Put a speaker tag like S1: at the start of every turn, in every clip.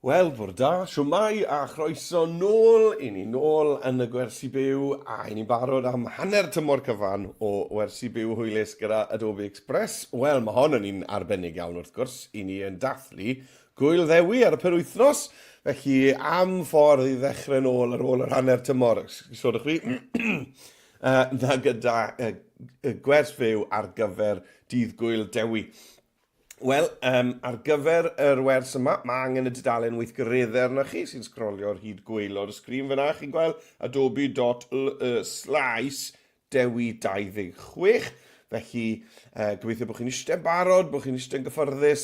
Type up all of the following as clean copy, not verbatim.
S1: Wel, bore da, siwmai a chroeso nôl i ni nôl yn y gwersi byw a i ni barod am hanner tymor cyfan o wersi byw hwylus gyda Adobe Express. Wel, mae hon yn un arbennig iawn wrth gwrs i ni yn dathlu Gŵyl Dewi ar y penwythnos. Felly am ffordd i ddechrau nôl ar ôl yr hanner tymor, sôn chi, na gyda gwers fyw ar gyfer dydd Gŵyl Dewi. Wel, ar gyfer yr wers yma, mae angen y dudalen weithgareddau arna chi sy'n sgrolio ar hyd gwaelod y sgrin fyna. Chi'n gweld adobe.l/dewi26. Felly, gobeithio bod chi'n eistedd barod, bod chi'n eistedd yn gyfforddus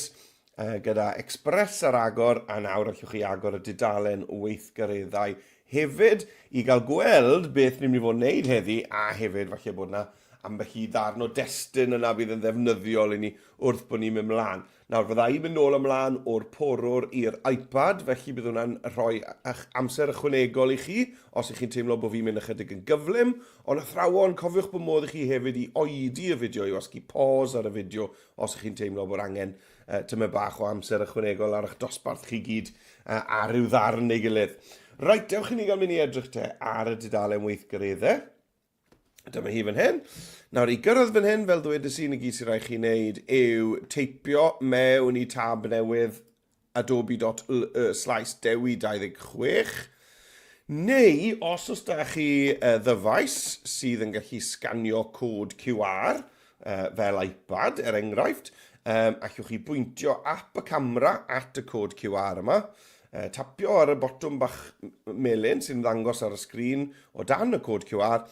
S1: gyda Express ar agor, a nawr allwch chi agor y dudalen weithgareddau hefyd i gael gweld beth ni'n mynd i fod yn wneud heddi, a hefyd falle bod yna ambell i ddarn o destun yna bydd yn ddefnyddiol i ni wrth bod ni'n mynd mlaen. Nawr, fydda i mynd nôl ymlaen o'r porwr i'r iPad, felly bydd hwnna'n rhoi amser ychwanegol i chi, os ych chi'n teimlo bod fi'n mynd ychydig yn gyflym, ond athrawon, cofiwch bod modd i chi hefyd i oedi y fideo, i osgu pause ar y fideo, os ych chi'n teimlo bod angen tyma bach o amser ychwanegol ar eich dosbarth chi gyd ar ryw ddarn neu gilydd. Reit, dewch i ni gael mynd i edrych te ar y dudalen weithgareddau. Dyma hi fan hyn. Nawr, i gyrraedd fan hyn, fel dweud y gyd sy'n rhaid chi wneud yw teipio mewn i tab newydd adobe.l/dewi26. Neu, os da chi ddyfais sydd yn gallu sganio cod QR fel iPad, enghraifft, allwch chi bwyntio ap y camera at y cod QR yma, tapio ar y botwm bach melyn sy'n ddangos ar y sgrin o dan y cod QR,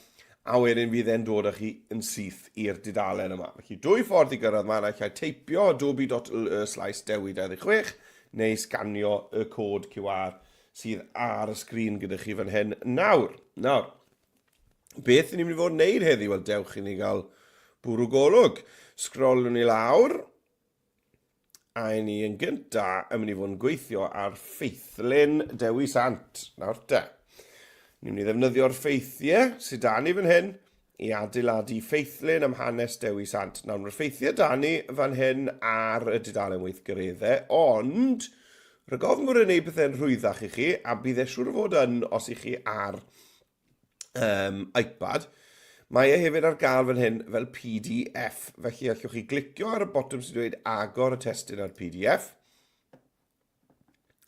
S1: a wedyn fydd e'n dod â chi yn syth i'r dudalen yma. Felly, dwy ffordd i gyrraedd yma, allai teipio adobe.l/dewi26 neu sganio y cod QR sydd ar y sgrin gyda chi fan hyn. Nawr, beth ni'n mynd i fod yn wneud heddi? Wel, dewch i ni gael bwrw golwg. Sgrolwn ni lawr, a ni yn gynta yn mynd i fod yn gweithio ar ffeithlyn Dewi Sant. Nawr te. Ni'n mynd i ddefnyddio'r ffeithiau sydd da ni fan hyn i adeiladu ffeithlyn am hanes Dewi Sant. Nawr, mae'r ffeithiau da ni fan hyn ar y dudalen weithgareddau, ond rhaid ofn bod yn gwneud pethau'n rhwyddach i chi, a bydd e siŵr fod yn os i chi ar iPad. Mae e hefyd ar gael fan hyn fel PDF. Felly, allwch chi glicio ar y botwm sy'n dweud agor y testyn ar PDF.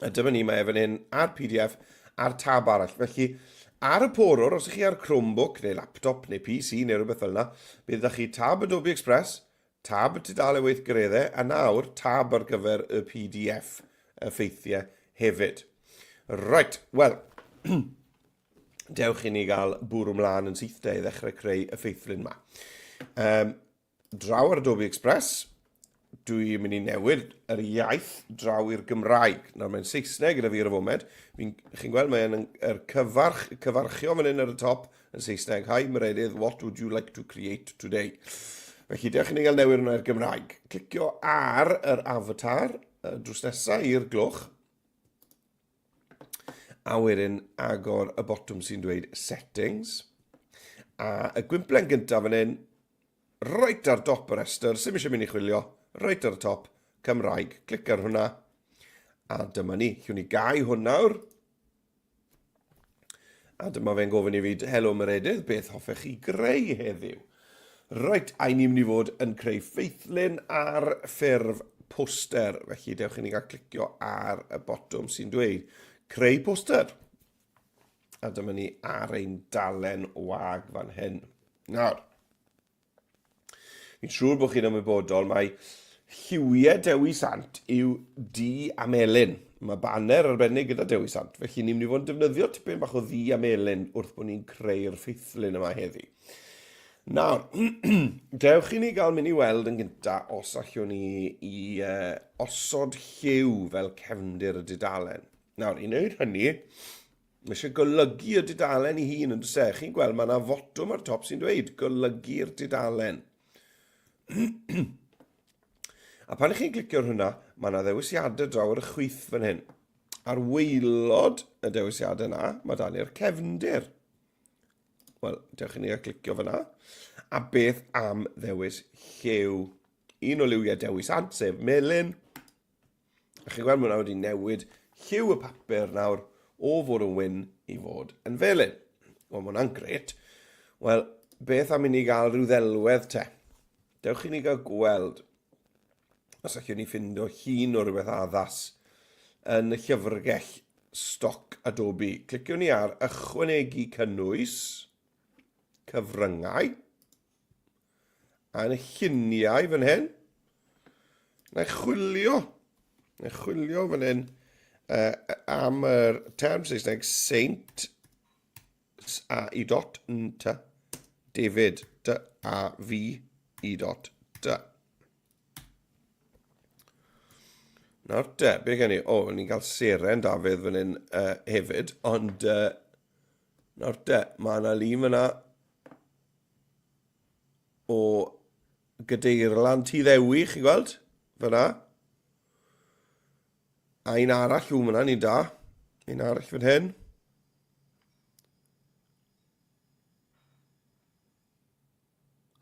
S1: A dyma ni, mae e fan hyn ar PDF a'r tab arall. Felly, ar y porwr, os ych chi ar Chromebook neu laptop neu PC neu rhywbeth fel yna, bydd ydych chi tab Adobe Express, tab y tudalen weithgareddau, a nawr tab ar gyfer y PDF y ffeithiau hefyd. Right, wel, dewch i ni gael bwrw mlaen yn syth i ddechrau creu y ffeithlyn yma. Draw ar Adobe Express, dwi'n mynd i newid yr iaith draw i'r Gymraeg. Nawr, mae'n Saesneg gyda fi ar y foment. Chi'n gweld, mae'n cyfarchio fan hyn ar y top yn Saesneg. Hi, Meredydd, what would you like to create today? Felly, dewch i ni gael newid hwnna i'r Gymraeg. Clicio ar yr avatar, drws nesaf i'r glwch. A wedyn agor y botwm sy'n dweud settings. A y gwimplen gyntaf fan hyn, reit ar dop y restr, sy'n eisiau mynd i chwilio, reit ar y top, Cymraeg, clic ar hwnna, a dyma ni. Llwn ni gau hwn nawr. A dyma fe'n gofyn i fi, helo Meredydd, beth hoffech chi greu heddiw? Reit, a ni'n mynd i fod yn creu ffeithlyn ar ffurf poster. Felly, dewch i ni gael clicio ar y botwm sy'n dweud creu poster. A dyma ni ar ein dalen wag fan hyn. Nawr, fi'n siŵr bod chi'n ymwybodol, mae lliwiau Dewi Sant yw di a melyn. Mae banner arbennig gyda Dewi Sant, felly ni'n mynd i fod yn defnyddio tipyn bach o ddi a melyn wrth bod ni'n creu'r ffeithlyn yma heddi. Nawr, dewch i ni gael mynd i weld yn gyntaf os allwn ni i osod lliw fel cefndir y dudalen. Nawr, i wneud hynny, mae eisiau golygu y dudalen i hun yn dysau. Chi'n gweld, mae yna fotwm ar top sy'n dweud golygu'r dudalen. A pan ych chi'n clicio ar hwnna, mae yna ddewisiadau draw ar y chwith fan hyn. Ar waelod y dewisiadau yna, mae dan i'r cefndir. Wel, dewch i ni a clicio fyna. A beth am ddewis lliw? Un o liwiau Dewi Sant, sef melyn. A chi'n gweld, mae yna wedi newid lliw y papur nawr o fod yn wyn i fod yn felyn. Wel, mae hwnna'n gret. Wel, beth am i ni gael rhyw ddelwedd te? Dewch i ni gael gweld os allwn ni ffindo llun o rhywbeth addas yn y llyfrgell stoc Adobe. Cliciwn ni ar ychwanegu cynnwys, cyfryngau, a yn y lluniau fan hyn. Na i chwilio fan hyn am yr term Saesneg Saint a i dot nta, David, dy a fi i dot dy. Nawr de, be gen ni? O, ni'n cael seren Dafydd fan hyn hefyd, ond nawr de, mae yna lun fyna o Gadeirlan ti Dewi, chi'n gweld? Fyna. A un arall yw fyna, ni'n da. Un arall fan hyn.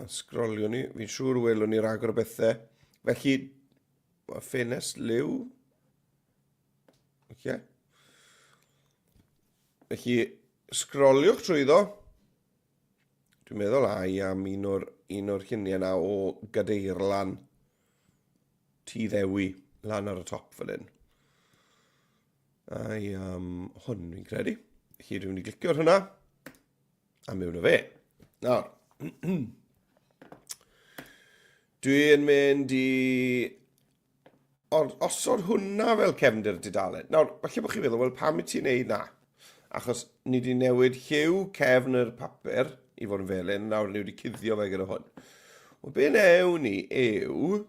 S1: A sgrolio ni, fi'n siŵr welwn ni ragor o bethau. Felly, ffenest liw. Okay. Felly, sgroliwch trwyddo. Dwi'n meddwl ai am un o'r lluniau yna o Gadeirlan ti Dewi lan ar y top fan hyn. Ai hwn fi'n credu. Felly dwi'n mynd i glicio'r hwnna. A mewn o fe. Nawr. Dwi'n mynd i osod hwnna fel cefndir dudalen. Nawr, falle bod chi'n meddwl, wel, pam i ti'n neud na? Achos ni wedi newid lliw cefn yr papur i fod yn felyn, nawr ni wedi cuddio fe gyda hwn. O be newn ni yw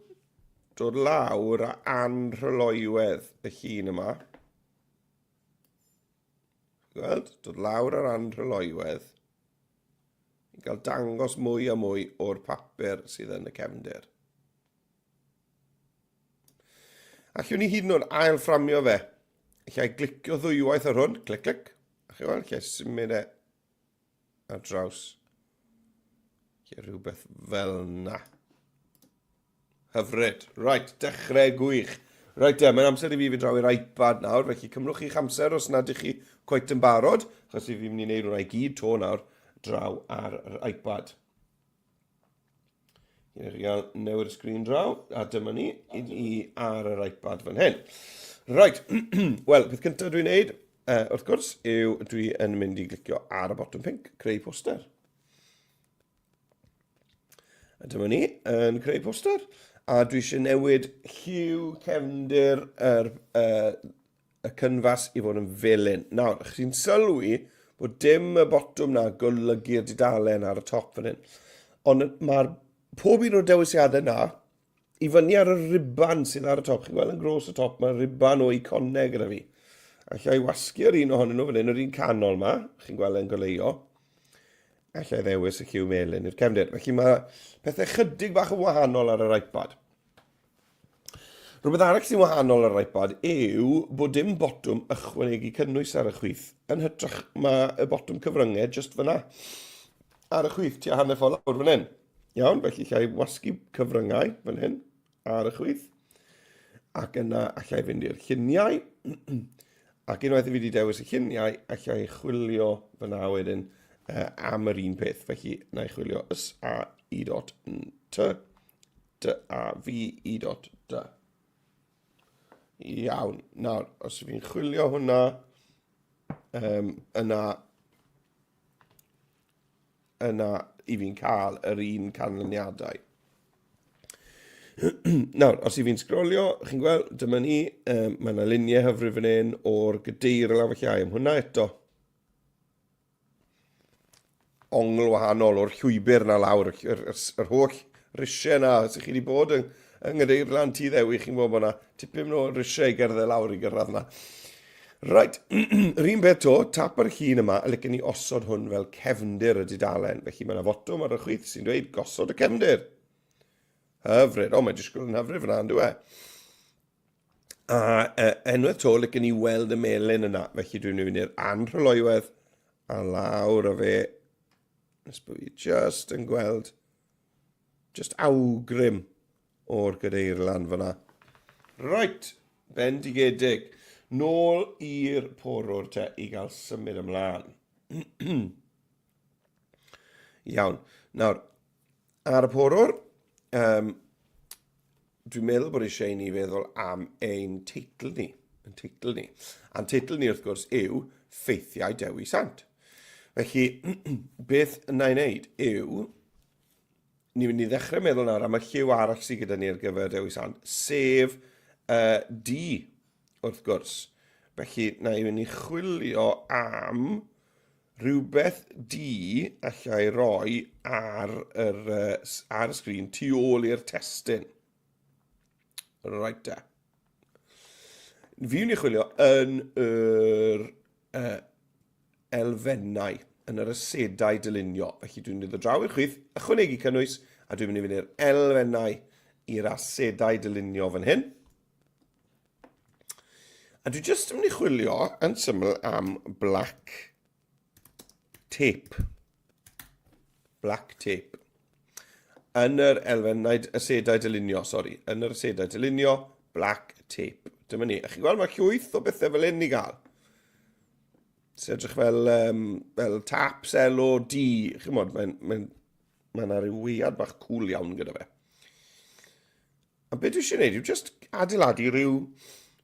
S1: dod lawr a anrhyloiwedd y llun yma. Gweld? Dod lawr ar anrhyloiwedd. I gael dangos mwy a mwy o'r papur sydd yn y cefndir. Allwn ni hyd yn oed ailfframio fe. Allai glicio ddwywaith ar hwn. Clic, clic. A chi weld, allai symud e ar draws. Allai rhywbeth fel na. Hyfryd. Right, dechrau gwych. Right, mae'n amser i fi fynd draw i'r iPad nawr. Felly cymrwch chi'ch amser os nad ych chi cweit yn barod. Achos i fi'n mynd i wneud hwnna i gyd to nawr draw ar yr iPad. Ie, chi gael newid y sgrin draw, a dyma ni ar yr iPad fan hyn. Right, wel, peth cyntaf dwi'n neud, wrth gwrs, yw dwi yn mynd i glicio ar y botwm pink, creu poster. A dyma ni yn creu poster, a dwi eisiau newid lliw cefndir y cynfas i fod yn felyn. Nawr, chi'n sylwi bod dim y botwm na golygu'r dudalen ar y top fan hyn. Ond mae'r pob un o'r dewisiadau na, i fyny ar y riban sydd ar y top. Chi'n gweld yn gros y top, mae'r riban o iconau gyda fi. Allai wasgu'r un ohonyn nhw fan hyn, yr un canol yma, chi'n gweld yn goleio. Allai ddewis y lliw melyn i'r cefndir. Felly mae pethau chydig bach yn wahanol ar yr iPad. Rhywbeth arall sy'n wahanol ar yr iPad yw bod dim botwm ychwanegu cynnwys ar y chwith. Yn hytrach mae y botwm cyfryngau just fyna. Ar y chwith, tua hanner ffordd lawr fan hyn. Iawn, felly allai wasgu cyfryngau fan hyn ar y chwith. Ac yna allai fynd i'r lluniau. Ac unwaith i fi wedi dewis y lluniau, allai chwilio fyna wedyn am yr un peth. Felly, na i chwilio ys a i dot t, dy a fi i dot dy. Iawn. Nawr, os fi'n chwilio hwnna, yna i fi'n cael yr un canlyniadau. Nawr, os i fi'n sgrolio, chi'n gweld, dyma ni, mae yna luniau hyfryd fan hyn o'r Gadeirlan lawr llai. Am hwnna eto. Ongl wahanol o'r llwybr na lawr, yr holl risiau na, sy'ch chi wedi bod yng Gadeirlan ti Dewi, chi'n gwybod bod yna tipyn o risiau i gerdded lawr i gyrraedd yna. Right, yr un beth o, tap ar y llun yma, a licen ni osod hwn fel cefndir y dudalen. Felly mae yna fotwm ar y chwith sy'n dweud gosod y cefndir. Hyfryd, o, mae disgwyl yn hyfryd fyna, ynddo e. A enwedd to, licen ni weld y melyn yna. Felly dwi'n mynd i'r anrhyloiwedd a lawr o fe. Nes bod fi just yn gweld, just awgrym o'r Gadeirlan fyna. Right, bendigedig. Nôl i'r porwr te i gael symud ymlaen. Iawn. Nawr, ar y porwr, dwi'n meddwl bod eisiau ni feddwl am ein teitl ni. A'n teitl ni wrth gwrs yw Ffeithiau Dewi Sant. Felly, beth yna i wneud yw, ni'n mynd i ddechrau meddwl nawr am y lliw arall sydd gyda ni ar gyfer Dewi Sant, sef D, wrth gwrs. Felly, na i mynd i chwilio am rhywbeth D allai roi ar y sgrin tu ôl i'r testyn. Right da. Fi wni chwilio yn yr elfennau, yn yr asedau dylunio. Felly dwi'n mynd i ddod draw i'r chwith, ychwanegu cynnwys, a dwi'n mynd i fynd i'r elfennau i'r asedau dylunio fan hyn. A dwi'n just yn mynd i chwilio yn syml am black tape. Black tape. Yn yr elfennau asedau dylunio, yn yr asedau dylunio, black tape. Dyma ni. A chi'n gweld mae llwyth o bethau fel hyn i gael. Sy'n edrych fel tap, selo, D. Chi'n modd, mae'n yna rhyw weiad bach cool iawn gyda fe. A beth dwi eisiau gwneud yw just adeiladu rhyw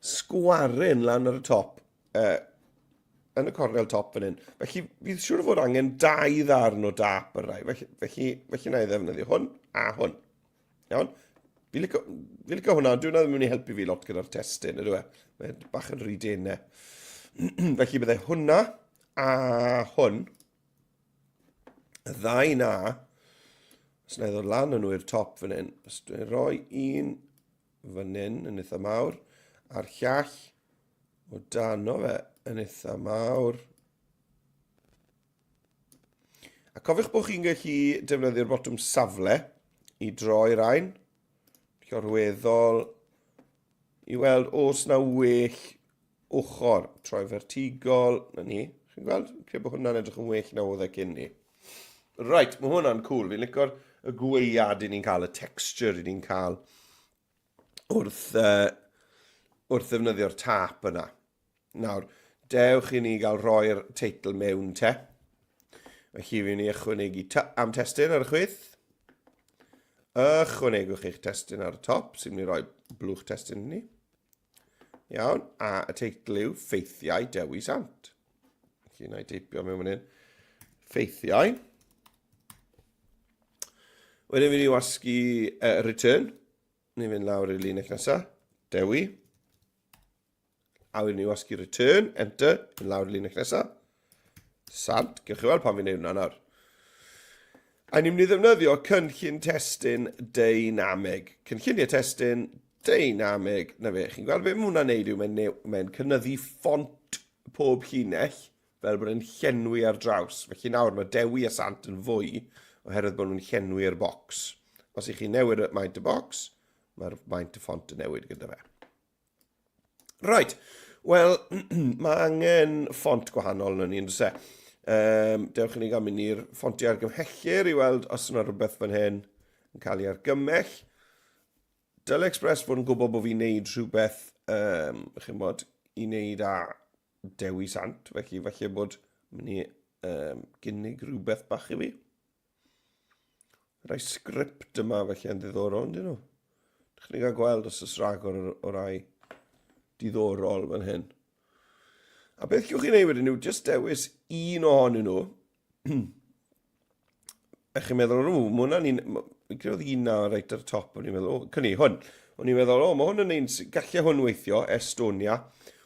S1: sgwaryn lan ar y top, yn y cornel top fan hyn. Felly, fydd siŵr o fod angen 2 ddarn o dap yr rai. Felly na i ddefnyddio hwn a hwn. Iawn? Fi licio hwnna, dwi'n ddim yn mynd i helpu fi lot gyda'r testyn, ydw e? Mae'n bach yn rhy denau. Felly byddai hwnna a hwn, y ddau na, os na i ddod lan yn nhw i'r top fan hyn, os dwi'n rhoi un fan hyn yn eitha mawr, a'r llall o dano fe yn eitha mawr. A cofiwch bod chi'n gallu defnyddio'r botwm safle i droi'r rhain, llorweddol, i weld os na well ochr, troi vertigol, na ni. Chi'n gweld? Credu bod hwnna'n edrych yn well na oedd e cyn ni. Right, mae hwnna'n cool. Fi'n licio'r gweiad i ni'n cael, y texture i ni'n cael wrth ddefnyddio'r tap yna. Nawr, dewch i ni gael rhoi'r teitl mewn te. Felly fi'n ni ychwanegu am testyn ar y chwith. Ychwanegwch eich testyn ar y top, sy'n mynd i roi blwch testyn ni. Iawn, a y teitl yw Ffeithiau Dewi Sant. Felly na i teipio mewn fan hyn. Ffeithiau. Wedyn fi'n i wasgu return. Ni'n fynd lawr i'r linell nesaf. Dewi. A wedyn i wasgu return, enter, fynd lawr i'r linell nesaf. Sant. Gewch chi weld pan fi'n neud hwnna nawr. A ni'n mynd i ddefnyddio cynllun testyn dynamig. Cynlluniau testyn dynamig. Na fe, chi'n gweld beth mae hwnna'n neud yw mae'n cynyddu ffont pob llinell fel bod yn llenwi ar draws. Felly nawr mae Dewi a Sant yn fwy oherwydd bod nhw'n llenwi'r bocs. Os ych chi'n newid y maint y bocs, mae'r maint y ffont yn newid gyda fe. Right, wel, mae angen ffont gwahanol yn ni'n dweud. Dewch i ni gael mynd i'r ffontiau argymhellir i weld os yna rhywbeth fan hyn yn cael ei argymell. Dyle Express fod yn gwybod bod fi'n neud rhywbeth chi'n bod, i wneud â Dewi Sant, felly bod mynd i gynnig rhywbeth bach i fi. Rai sgript yma felly yn ddiddorol, dyn nhw. Dych chi'n gael gweld os ys rhagor o rai diddorol fan hyn. A beth yw'ch chi'n ei wedyn nhw, jyst dewis un ohonyn nhw. Ech chi'n meddwl, mae hwnna'n un, gyda'r un na reit ar y top, o'n i'n meddwl, cynni, hwn. O'n i'n meddwl, mae hwn yn un, gallai hwn weithio, Estonia.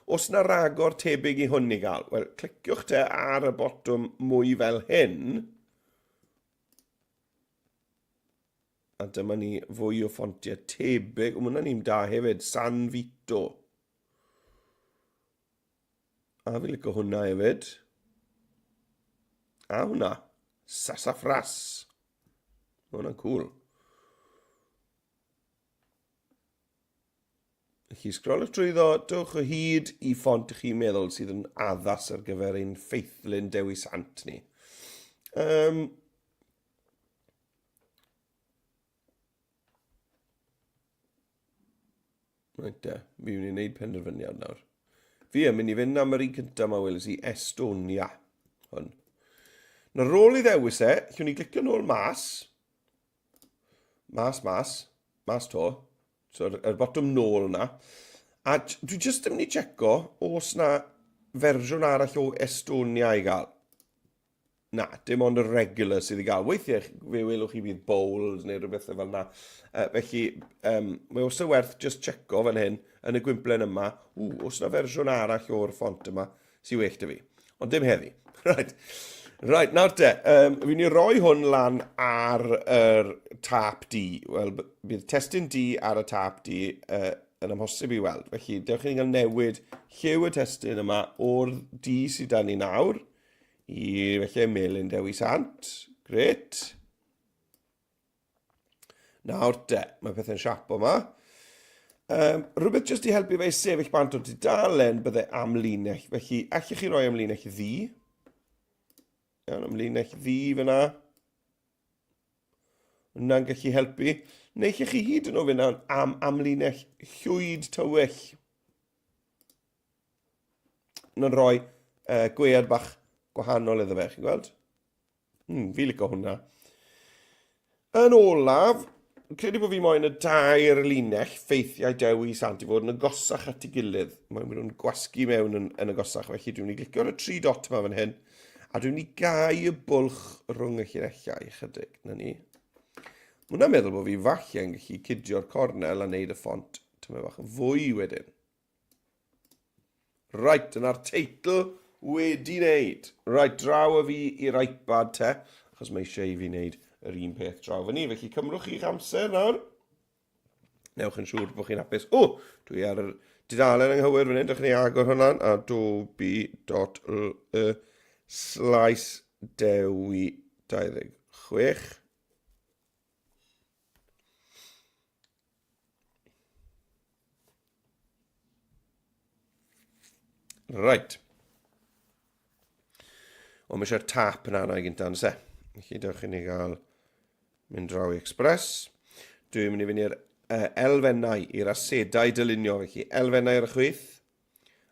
S1: Os na ragor tebyg i hwn i gael, wel, cliciwch te ar y botwm mwy fel hyn. A dyma ni fwy o ffontiau tebyg, o hwnna'n un da hefyd, San Vito. A fi licio hwnna hefyd. A hwnna, Sassafras. Hwnna'n cool. Chi sgrolwch drwyddo, dewch o hyd i ffont chi meddwl sydd yn addas ar gyfer ein ffeithlyn Dewi Sant ni. Right, fi wneud penderfyniad nawr. Fi yn mynd i fynd am yr un cyntaf yma, weles i Estonia. Hwn. Na rôl i ddewis llwn ni glicio nôl mas. Mas to. So, yr bottom nôl yna. A dwi jyst yn mynd i tseco os na fersiwn arall o Estonia i gael. Na, dim ond y regular sydd i gael. Weithiau, fe welwch chi bydd bowls neu rhywbeth fel yna. Felly, mae os y werth just checo fan hyn yn y gwimplen yma. Os na fersiwn arall o'r ffont yma sy'n well da fi. Ond dim heddi. Right, nawr te. Fi'n ni roi hwn lan ar yr tap D. Wel, bydd testyn D ar y tap D yn amhosib i weld. Felly, dewch chi'n cael newid lliw y testyn yma o'r D sydd da ni nawr. I felly melyn Dewi Sant. Gret. Nawr te, mae pethau'n siap yma. Rhywbeth jyst i helpu fe i sefyll bant o'r dudalen bydde amlinell. Felly, allwch chi roi amlinell ddi. Iawn, amlinell ddi fyna. Hwna'n gallu helpu. Neu allwch chi hyd yn o fyna am amlinell llwyd tywyll. Na'n rhoi gwead bach gwahanol iddo fe, chi'n gweld? Fi licio hwnna. Yn olaf, credu bod fi moyn y dair linell ffeithiau Dewi Sant i fod yn agosach at ei gilydd. Mae'n mynd nhw'n gwasgu mewn yn agosach, felly dwi'n mynd i glicio ar y 3 dot yma fan hyn, a dwi'n mynd i gau y bwlch rhwng y llinellau chydig. Na ni. Mwna'n meddwl bod fi falle yn gallu cydio'r cornel a wneud y ffont tyma bach yn fwy wedyn. Right, yna'r teitl wedi wneud. Right, draw y fi i'r iPad te, achos mae eisiau i fi wneud yr un peth draw fy ni. Felly cymrwch chi'ch amser nawr. Newch yn siŵr bod chi'n hapus. Dwi ar y dudalen anghywir fan hyn. Dewch ni agor hwnna'n. Adobe.Dewi 26. Right. Ond mae eisiau'r tap yna i gynta yn se. Felly dewch i ni gael mynd draw i Express. Dwi'n mynd i fynd i'r elfennau, i'r asedau dylunio. Felly elfennau ar y chwith.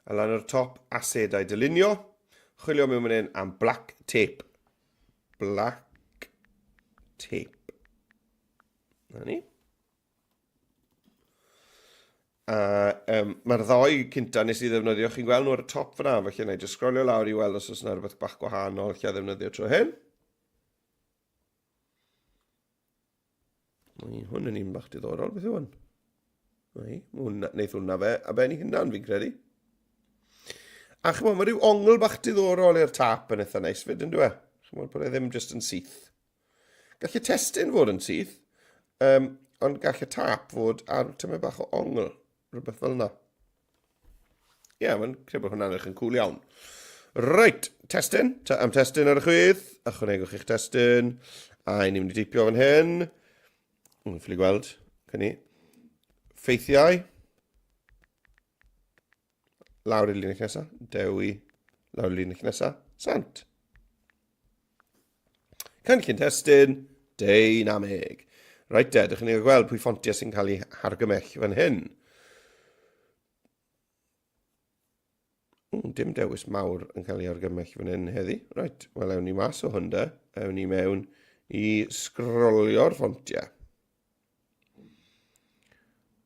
S1: A lan o'r top asedau dylunio. Chwilio mewn mynd am black tape. Black tape. Na ni. Mae'r ddoi cynta nes i ddefnyddio, chi'n gweld nhw ar y top fyna, felly wna i just sgrolio lawr i weld os oes yna rhywbeth bach gwahanol lle ddefnyddio tro hyn. Hwn yn un bach diddorol, beth yw hwn? Neith hwnna fe, a ben i hynna'n fi'n credu. A chymod, mae rhyw ongl bach diddorol i'r tap yn eitha neis fyd, yn dwi? Chymod, bod e ddim just yn syth. Gall y testyn fod yn syth, ond gall y tap fod ar tyma bach o ongl. Rhywbeth fel yna. Mae'n credu bod hwnna'n edrych yn cool iawn. Right, testyn. Am testyn ar y chwydd. Ychwanegwch eich testyn. A ni'n mynd i deipio fan hyn. Ffili gweld. Cynni. Ffeithiau. Lawr i'r linell nesaf. Dewi. Lawr i'r linell nesaf. Sant. Cynllun testyn. Dynamig. Right, dych chi'n gweld pwy ffontiau sy'n cael ei hargymell fan hyn. Dim dewis mawr yn cael ei argymell fan hyn heddi. Right, wel ewn ni mas o hwnda. Ewn ni mewn i sgrolio'r ffontiau.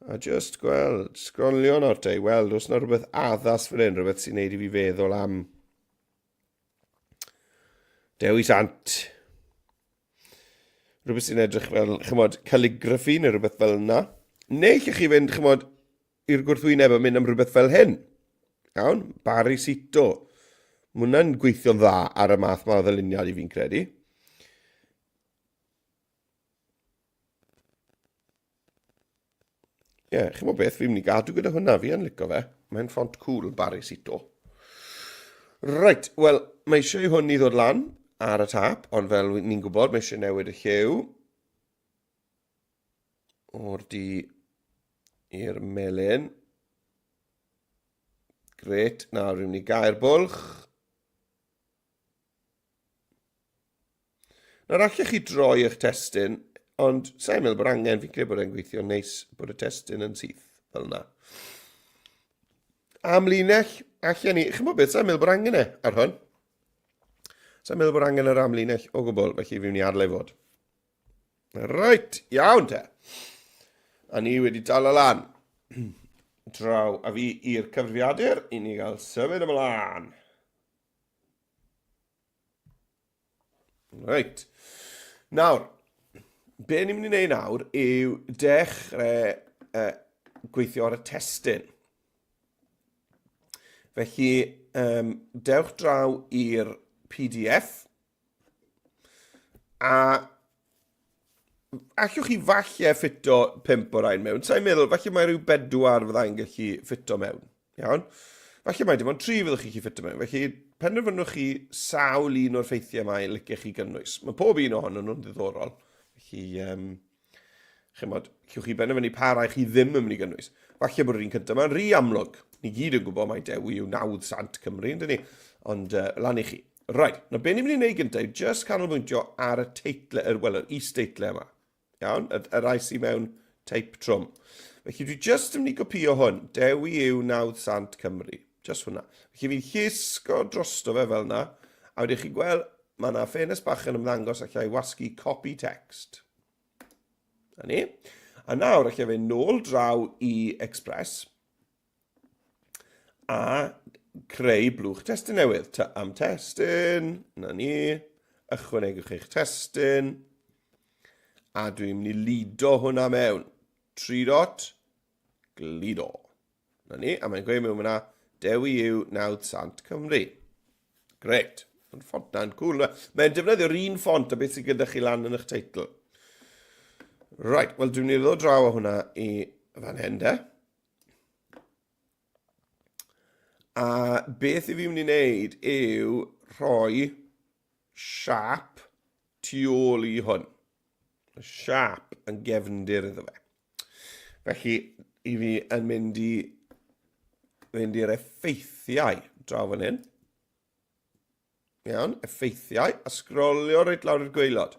S1: A just gweld, sgrolio nawr te, weld os yna rhywbeth addas fan hyn, rhywbeth sy'n neud i fi feddwl am Dewi Sant. Rhywbeth sy'n edrych fel, chymod, calligraphy neu rhywbeth fel yna. Neu llych chi fynd, chymod, i'r gwrthwyneb a mynd am rhywbeth fel hyn. Iawn, Bari Sito. Mae hwnna'n gweithio'n dda ar y math ma o ddyluniad i fi'n credu. Chymod beth, fi'n mynd i gadw gyda hwnna, fi yn licio fe. Mae'n ffont cool, Bari Sito. Right, wel, mae eisiau i hwn i ddod lan ar y tap, ond fel ni'n gwybod, mae eisiau newid y lliw o'r di i'r melyn. Gret, nawr rwy'n ni gau'r bwlch. Nawr allech chi droi eich testyn, ond sa'n meddwl bod angen, fi'n credu bod e'n gweithio neis bod y testyn yn syth fel yna. Am linell, allan ni, chi'n bod beth, sa'n meddwl bod angen ar hwn. Sa'n meddwl bod angen yr amlinell o gwbl, felly fi'n ni adlau fod. Right, iawn te. A ni wedi dal o lan. Draw a fi i'r cyfrifiadur i ni gael symud ymlaen. Right. Nawr, be ni'n mynd i wneud nawr yw dechrau gweithio ar y testyn. Felly, dewch draw i'r PDF a allwch chi falle ffito 5 o'r ein mewn. Sa'n meddwl, falle mae rhyw 4 fyddai'n gallu ffito mewn. Iawn? Falle mae dim ond 3 fyddwch chi ffito mewn. Felly, penderfynwch chi sawl un o'r ffeithiau yma i licech chi gynnwys. Mae pob un ohonyn nhw'n ddiddorol. Felly, chymod, llwch chi benderfynu pa rai chi ddim yn mynd i gynnwys. Falle bod yr un cyntaf yma'n rhy amlwg. Ni gyd yn gwybod mae Dewi yw 900 Cymru, yndyn ni? Ond lan i chi. Right, na be ni'n mynd i wneud gyntaf yw just canolbwyntio ar y teitlau, yr is-teitlau yma. Iawn, y rai sy'n mewn teip trwm. Felly dwi just yn mynd i gopio hwn. Dewi yw 900 Cymru. Just hwnna. Felly fi'n llusgo drosto fe fel yna. A wedyn chi gweld, mae yna ffenest bach yn ymddangos allai wasgu copy text. A ni. A nawr allai fe nôl draw i Express. A creu blwch testyn newydd. Am testyn. Na ni. Ychwanegwch eich testyn. A dwi'n mynd i lido hwnna mewn. 3 dot, glido. Na ni, a mae'n gweud mewn hwnna, Dewi yw 900 Cymru. Gret. Mae'n ffont na'n cool. Mae'n defnyddio'r un ffont a beth sydd gyda chi lan yn eich teitl. Right, wel dwi'n mynd i ddod draw o hwnna i fan hyn de. A beth i fi mynd i wneud yw rhoi siap tu ôl i hwn. Siap yn gefndir iddo fe. Felly, i fi yn mynd i'r effeithiau draw fan hyn. Iawn, effeithiau, a sgrolio reit lawr i'r gwaelod.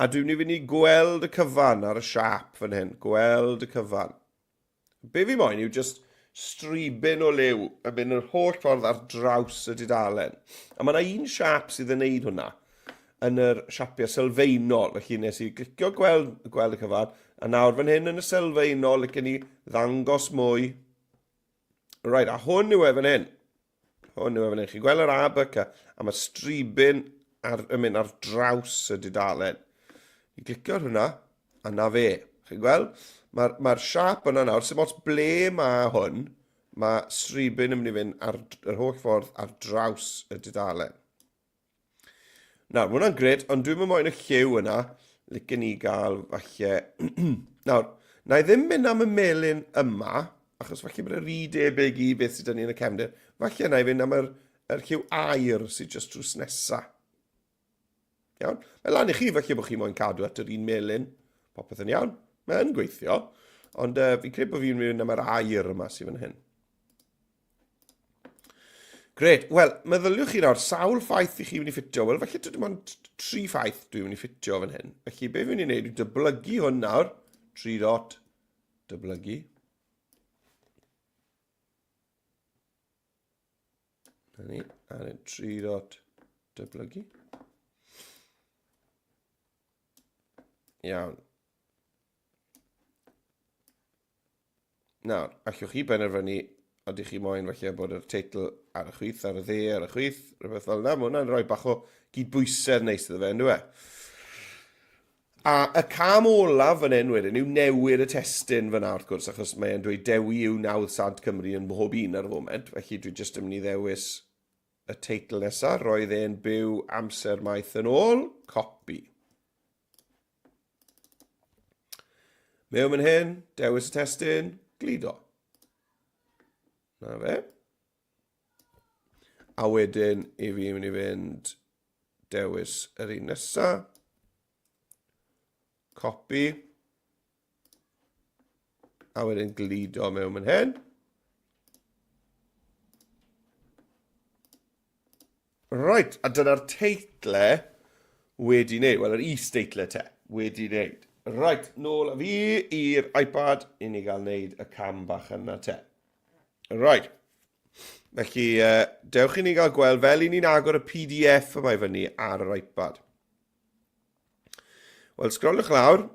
S1: A dwi'n mynd i gweld y cyfan ar y siap fan hyn. Gweld y cyfan. Be fi moyn yw just stribyn o liw a mynd yr holl ffordd ar draws y dudalen. A mae yna un siap sydd yn neud hwnna yn yr siapiau sylfaenol. Felly nes i glicio gweld y cyfan, a nawr fan hyn yn y sylfaenol, licen ni ddangos mwy. Right, a hwn yw e fan hyn. Hwn yw e fan hyn. Chi'n gweld yr abac a mae stribyn yn mynd ar draws y dudalen. I glicio hwnna, a na fe. Chi'n gweld? Mae'r siap yna nawr, sy'n mots ble mae hwn, mae stribyn yn mynd i fynd yr holl ffordd ar draws y dudalen. Nawr, mae hwnna'n gred, ond dwi'n mynd moyn y lliw yna, licen ni gael falle... Nawr, na i ddim mynd am y melyn yma, achos falle bod yr debyg i beth sydd yn un y cefndir, falle na i fynd am yr lliw air sydd jyst drws nesa. Iawn? Mae lan i chi, falle bod chi moyn cadw at yr un melyn, popeth yn iawn, mae'n gweithio, ond fi'n credu bod fi'n mynd am yr air yma sydd yn hyn. Gret, wel, meddyliwch chi nawr, sawl ffaith i chi mynd i ffitio? Wel, falle dim ond 3 ffaith dwi'n mynd i ffitio fan hyn. Felly, be fi'n mynd i wneud yw dyblygu hwn nawr. 3 dot, dyblygu. A ni, a 3 dot, dyblygu. Iawn. Nawr, allwch chi benderfynu ydych chi moyn falle bod yr teitl ar y chwith, ar y dde, ar y chwith, rhywbeth fel yna. Mae hwnna'n rhoi bach o gydbwysedd neis iddo fe, ynddo fe? A y cam olaf fan hyn wedyn yw newid y testyn fyna wrth gwrs, achos mae'n dweud Dewi yw 900 Cymru yn bob un ar y foment. Felly dwi jyst yn mynd i ddewis y teitl nesaf, roedd e'n byw amser maith yn ôl, copi. Mewn fan hyn, dewis y testyn, glido. Na fe. A wedyn i fi mynd i fynd dewis yr un nesaf. Copi. A wedyn glido mewn fan hyn. Right, a dyna'r teitlau wedi wneud. Wel, yr is-teitlau te wedi wneud. Right, nôl a fi i'r iPad i ni gael wneud y cam bach yna te. Right. Felly, dewch i ni gael gweld fel i ni'n agor y PDF yma i fyny ar yr iPad. Wel, sgrolwch lawr.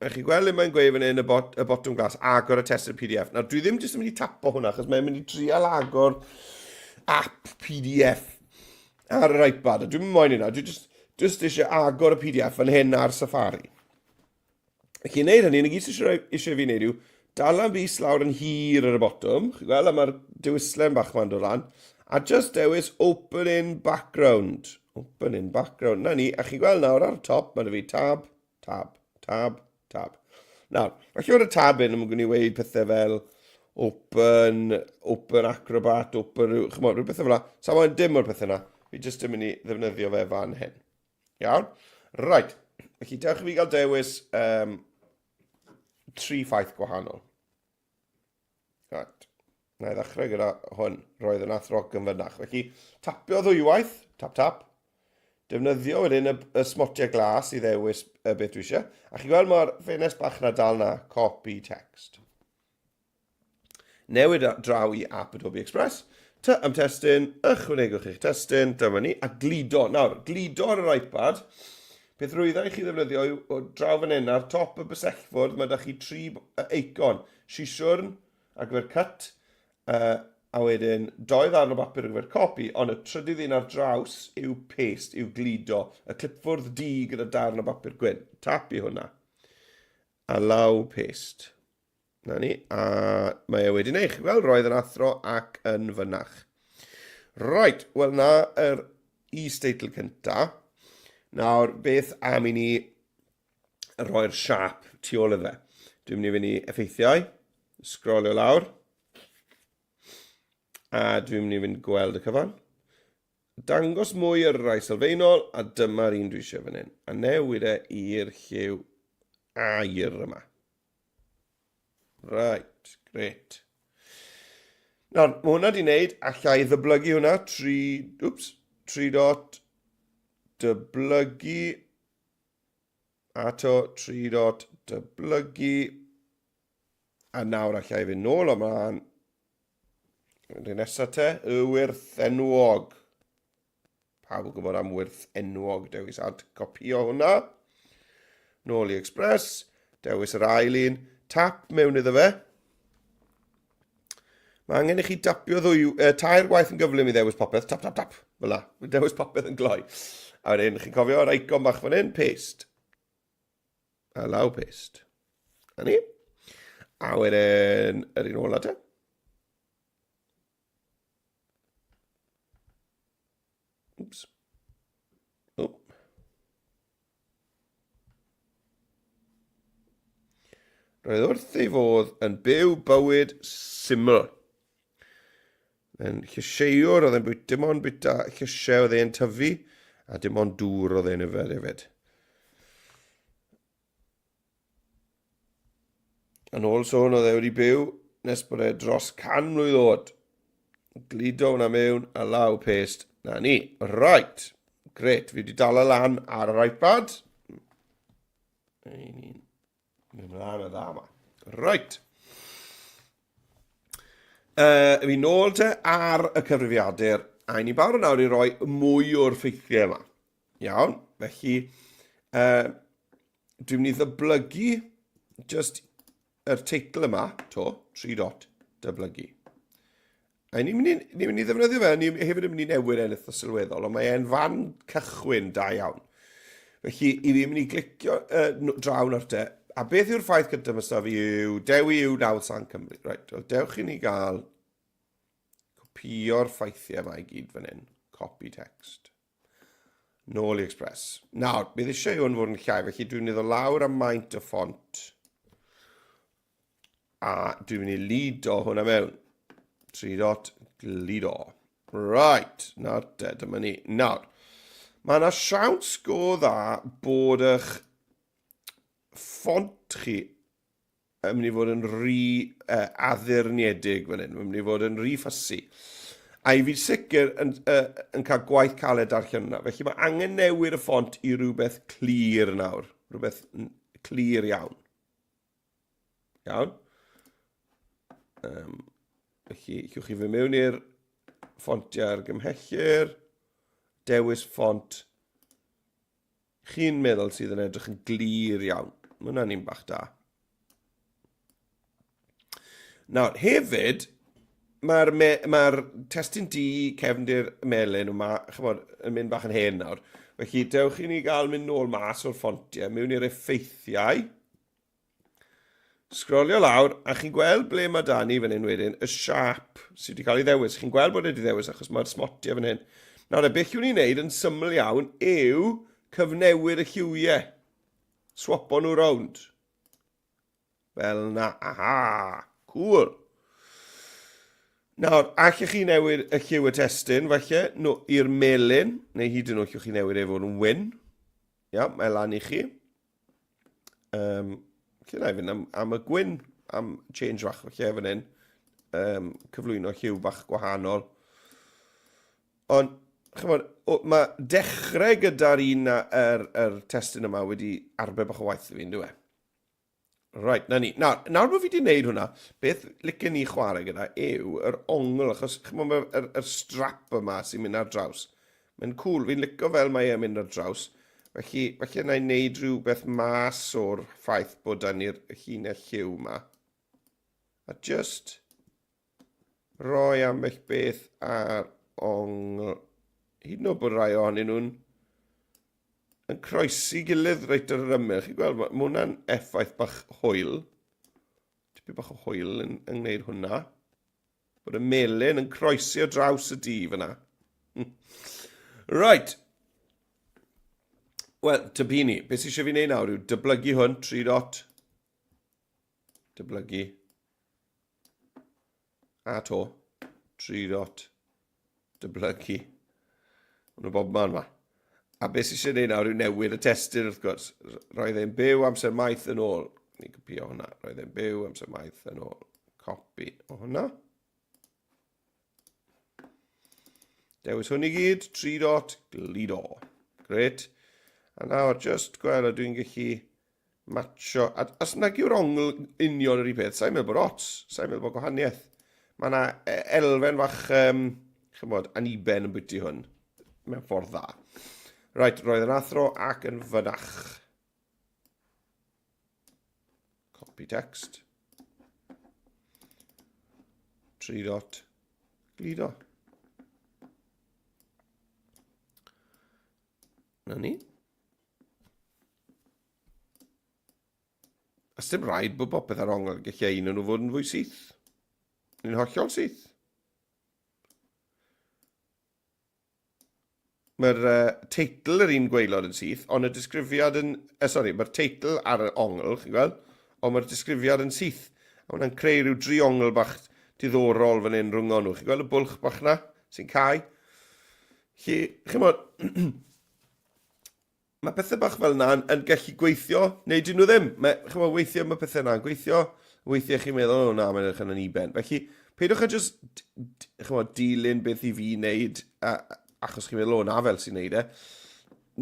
S1: Ech chi gweld le mae'n gweud fan hyn y bottom glass, agor y testyn PDF. Nawr, dwi ddim jyst yn mynd i tapo hwnna, achos mae'n mynd i trial agor app PDF ar yr iPad. A dwi'n mynd moyn hynna, dwi just eisiau agor y PDF fan hyn ar Safari. Ac i wneud hynny, yn y gyd eisiau fi wneud yw dala'n bus lawr yn hir ar y bottom. Chi gweld, mae'r dewislen bach ma'n dod lan. A just dewis Open in Background. Open in Background. Na ni, a chi gweld nawr ar y top, mae'n fi tab, tab, tab, tab. Nawr, felly o'r tab yn gwneud i weid pethau fel Open Acrobat, Open, chymod, rhyw pethau fel la. Sa'n dim o'r pethau yna. Fi jyst yn mynd i ddefnyddio fe fan hyn. Iawn? Right. Felly, dewch i fi gael dewis 3 ffaith gwahanol. Right. Na i ddechrau gyda hwn. Roedd yn athrog yn fynach. Felly, tapio ddwywaith. Tap, tap. Defnyddio wedyn y smotiau glas i ddewis beth dwi eisiau. A chi gweld mae'r ffenest bach na dal na, copy text. Newid draw i app Adobe Express. Am testyn, ychwanegwch eich testyn, dyma ni, a glido. Nawr, glido ar yr iPad. Beth rwyddau chi ddefnyddio o draw fan hyn, ar top y bysellfwrdd, mae da chi 3 eicon. Siswrn, ar gyfer cut, a wedyn 2 ddarn o bapur ar gyfer copi, ond y trydydd un ar draws yw paste, yw glido. Y clipfwrdd D gyda darn o bapur gwyn. Tap i hwnna. A law paste. Na ni. A mae e wedi wneud. Wel, roedd yn athro ac yn fynach. Right. Wel, na yr is-teitl cynta. Nawr, beth am i ni roi'r siap tu ôl iddo fe. Dwi'n mynd i fynd i effeithiau. Sgrolio lawr. A dwi'n mynd i fynd gweld y cyfan. Dangos mwy ar rai sylfaenol, a dyma'r un dwi eisiau fan hyn. A newid e i'r lliw air yma. Right, great. Nawr, mae hwnna di wneud, allai ddyblygu hwnna, 3 dot, dyblygu, ato 3 dot, dyblygu, a nawr allai fynd nôl o mlaen. Rydyn nesaf te, y wyrth enwog. Pawb yn gwybod am wyrth enwog, dewis ad copio hwnna. Nôl i Express, dewis yr ail un, tap mewn iddo fe. Mae angen i chi tapio tair gwaith yn gyflym i ddewis popeth, tap, tap, tap, fel la. Mae dewis popeth yn gloi. A wedyn, chi'n cofio'r icon bach fan hyn, paste. A law paste. A ni. A wedyn, yr un ola te. Oops. Oh. Roedd wrth ei fodd yn byw bywyd syml. Yn llysieuwr, oedd e'n bwyta, dim ond bwyta llysiau oedd e'n tyfu, a dim ond dŵr oedd e'n yfed hefyd. Yn ôl sôn oedd e wedi byw, nes bod e dros 100 mlwydd oed. Glido hwnna mewn, a law paste. Na ni. Right. Gret. Fi wedi dal y lan ar yr iPad. Mynd mlaen y dda yma. Right. Fi nôl te ar y cyfrifiadur, a ni barod nawr i roi mwy o'r ffeithiau yma. Iawn. Felly, dwi'n mynd i ddyblygu just yr teitl yma, 3 dot, dyblygu. A ni'n mynd i ddefnyddio fe, ni hefyd yn mynd i newid e'n eitha sylweddol, ond mae e'n fan cychwyn da iawn. Felly, i fi mynd i glicio draw nawr te, a beth yw'r ffaith gyda yma fi yw, Dewi yw nawr San Cymru. Right, dewch i ni gael copio'r ffeithiau yma i gyd fan hyn. Copy text. Nôl i Express. Nawr, bydd eisiau hwn fod yn llai, felly dwi'n iddo lawr am maint y ffont. A dwi'n mynd i lido hwnna mewn. 3 dot, glido. Right, nawr te, dyma ni. Nawr, mae yna siawns go dda bod eich ffont chi yn mynd i fod yn rhy addurniedig fan hyn. Mae'n mynd i fod yn rhy ffysi. A i fi sicr yn cael gwaith caled darllen yna. Felly mae angen newid y ffont i rhywbeth clir nawr. Rhywbeth clir iawn. Iawn. Felly, llwch chi fy mewn i'r ffontiau argymhellyr, dewis ffont. Chi'n meddwl sydd yn edrych yn glir iawn. Mae hwnna'n un bach da. Nawr, hefyd, mae'r testyn D cefndir melyn yma, chymod, yn mynd bach yn hen nawr. Felly, dewch i ni gael mynd nôl mas o'r ffontiau, mewn i'r effeithiau. Sgrolio lawr, a chi'n gweld ble mae da ni fan hyn wedyn, y siap sydd wedi cael ei ddewis. Chi'n gweld bod wedi ddewis achos mae'r smotiau fan hyn. Nawr, beth yw'n ni'n neud yn syml iawn yw cyfnewid y lliwiau. Swapo nhw rownd. Fel na, aha, cool. Nawr, allwch chi newid y lliw y testyn, falle, i'r melyn, neu hyd yn oll allwch chi newid efo'n wyn. Ia, mae lan i chi. Lle na i fynd am y gwyn, am change bach falle fan hyn. Cyflwyno lliw bach gwahanol. Ond, chymod, mae dechrau gyda'r un yr testyn yma wedi arbed bach o waith i fi, ynddo e? Right, na ni. Nawr bod fi wedi gwneud hwnna, beth licen ni chwarae gyda yw yr ongl, achos chymod yr strap yma sy'n mynd ar draws. Mae'n cool, fi'n licio fel mae e'n mynd ar draws. Felly na i wneud rhywbeth mas o'r ffaith bod dan ni'r llinell lliw yma. A just roi ambell beth ar ongl. Hyd yn oed bod rai ohonyn nhw'n yn croesi gilydd reit ar yr ymyl. Chi'n gweld, mae hwnna'n effaith bach hwyl. Tipyn bach o hwyl yn gwneud hwnna. Bod y melyn yn croesi o draws y dŷ fyna. Right. Wel, tybini. Beth sy'n eisiau fi wneud nawr yw dyblygu hwn, 3 dot. Dyblygu. A to. 3 dot. Dyblygu. Hwnnw bob man ma. A beth sy'n eisiau gwneud nawr yw newid y testyn wrth gwrs. Roedd e'n byw amser maith yn ôl. Ni'n copio hwnna. Roedd e'n byw amser maith yn ôl. Copi o hwnna. Dewis hwn i gyd. 3 dot. Glido. Gret. A nawr, just gweld a dwi'n gallu matcho. A os nag yw'r ongl union yr un peth, sa'n meddwl bod ots. Sa'n meddwl bod gwahaniaeth. Mae yna elfen fach, chymod, aniben yn bwyty hwn. Mewn ffordd dda. Right, roedd yn athro ac yn fynach. Copy text. 3 dot. Glido. Na ni. Ys dim rhaid bod popeth ar ongl gallai un nhw fod yn fwy syth. Ni'n hollol syth. Mae'r teitl yr un gwaelod yn syth, ond y disgrifiad yn... mae'r teitl ar y ongl, chi'n gweld? Ond mae'r disgrifiad yn syth. A hwnna'n creu rhyw driongl bach diddorol fan hyn rhwng nhw. Chi'n gweld y bwlch bach na sy'n cael? Chi, chi'n bod... Mae pethau bach fel yna yn gallu gweithio, neu dyn nhw ddim. Chi'n bod, weithio mae pethau yna'n gweithio, weithio chi'n meddwl, o na, mae'n edrych yn yn iben. Felly, peidwch a just, chi'n bod, dilyn beth i fi wneud, achos chi'n meddwl, o na fel sy'n neud e.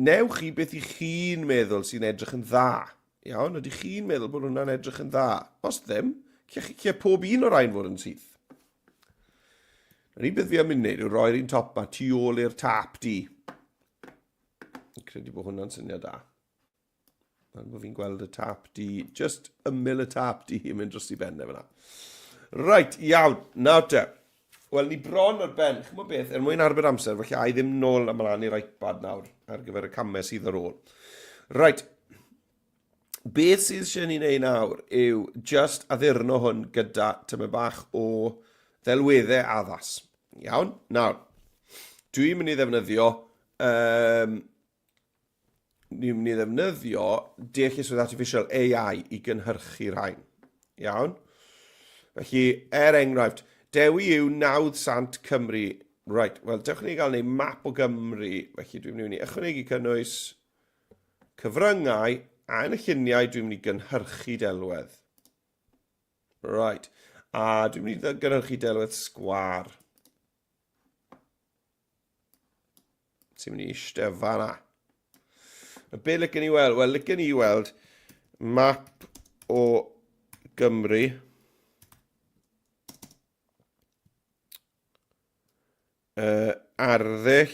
S1: Newch chi beth i chi'n meddwl sy'n edrych yn dda. Iawn, ydy chi'n meddwl bod hwnna'n edrych yn dda. Os ddim, lle pob un o'r ein fod yn syth. Yr un beth fi am mynd wneud yw roi'r un top ma tu ôl i'r tap di. Credu bod hwnna'n syniad da. Ond bod fi'n gweld y tap di, just ymyl y tap di yn mynd dros i ben efo na. Right, iawn, nawr te. Wel, ni bron o'r ben, chymod beth, mwyn arbed amser, felly a i ddim nôl ymlaen i'r iPad nawr, ar gyfer y camau sydd ar ôl. Right, beth sydd eisiau ni wneud nawr yw just addurno hwn gyda tyma bach o ddelweddau addas. Iawn, nawr, dwi'n mynd i ddefnyddio, deallusrwydd artificial AI i gynhyrchu rhain. Iawn? Felly, enghraifft, Dewi yw 900 Cymru. Right, wel, dewch ni gael neud map o Gymru. Felly, dwi'n mynd i ychwanegu cynnwys cyfryngau a yn y lluniau dwi'n mynd i gynhyrchu delwedd. Right, a dwi'n mynd i gynhyrchu delwedd sgwar. Sy'n mynd i eistedd fan'na. Be licen i weld? Wel, licen i weld map o Gymru. arddull,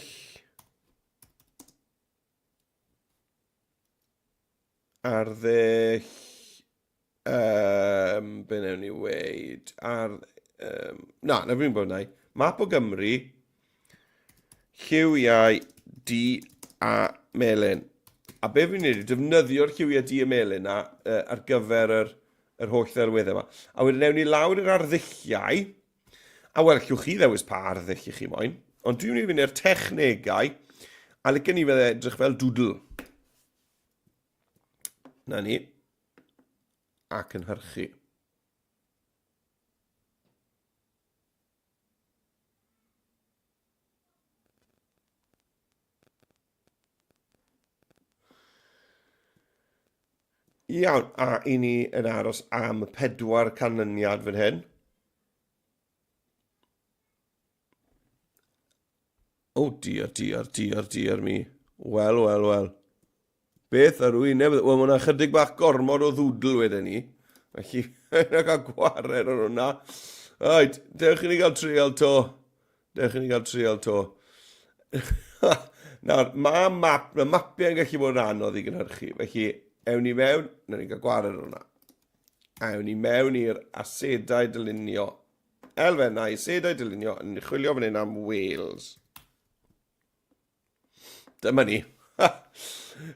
S1: be newn ni weid, na fi'n bod na i. Map o Gymru, lliwiau di a melyn. A be fi'n neud yw defnyddio'r lliwiau di a melyn na ar gyfer yr holl ddelweddau yma. A wedyn newn ni lawr i'r arddull, a wel, llwch chi ddewis pa arddull i chi moyn. Ond dwi'n mynd i fynd i'r technegau, a licen ni fydde edrych fel doodle. Na ni. A cynhyrchu. Iawn, a i ni yn aros am 4 canlyniad fan hyn. O, diar mi. Wel. Beth ar wyneb? Wel, mae yna chydig bach gormod o ddwdl wedyn ni. Felly, yna cael gwared ar hwnna. Oed, dewch i ni gael trial to. Nawr, mae mapiau'n gallu bod yn anodd i gynhyrchu. Felly, ewn ni mewn, na ni gael gwared ar hwnna. A ewn ni mewn i'r asedau dylunio. Elfennau, asedau dylunio, yn chwilio fan hyn am Wales. Dyma ni.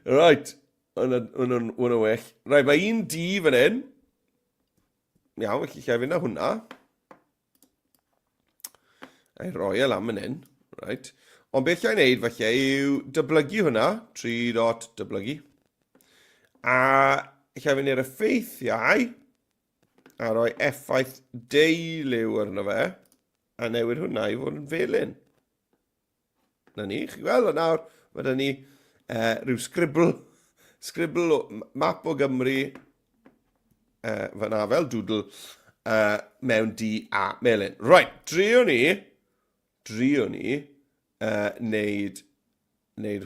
S1: Right, hwnnw'n well. Right, mae un di fan hyn. Iawn, felly lle fynd â hwnna. A'i roi e lan fan hyn. Right. Ond beth lle i wneud falle yw dyblygu hwnna. 3 dot dyblygu. A lle fynd i'r effeithiau. A roi effaith deuliw arno fe. A newid hwnna i fod yn felyn. Na ni, chi gweld, nawr, mae da ni rhyw scribl map o Gymru fyna fel doodle mewn di a melyn. Right, drio ni neud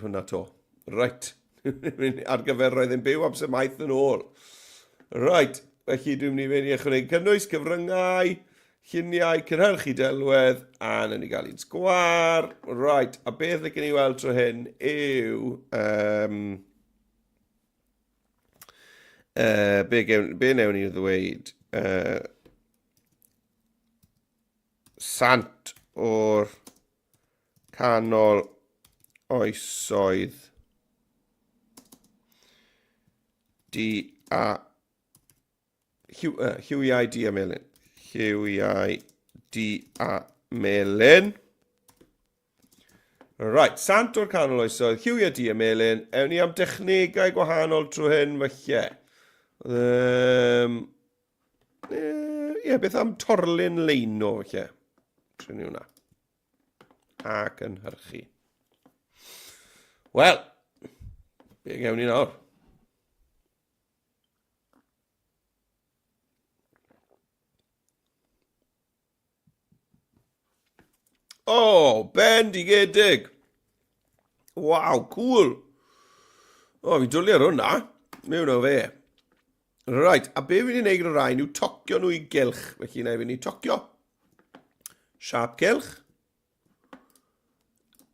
S1: hwnna to. Right, ar gyfer roedd yn byw amser maith yn ôl. Right, felly dwi'n mynd i fynd i ychwanegu cynnwys cyfryngau, lluniau, cynhyrchu delwedd, a na ni gael un sgwar. Right, a beth ydych ni weld tro hyn yw... be newn ni ddweud? Sant o'r canol oesoedd di a... lliwiau di a melyn. Lliwiau di a melyn. Right, sant o'r canol oesoedd, lliwiau di a melyn. Ewn ni am dechnegau gwahanol trwy hyn falle. Beth am torlun leino falle. Trwy ni hwnna. A cynhyrchu. Wel, be gewn ni nawr? O, bendigedig. Waw, cool. O, fi dwlu ar hwnna. Mewn o fe. Right, a be fi'n ei wneud gyda'r rhain yw tocio nhw i gylch. Felly na fi'n ei tocio. Siap cylch.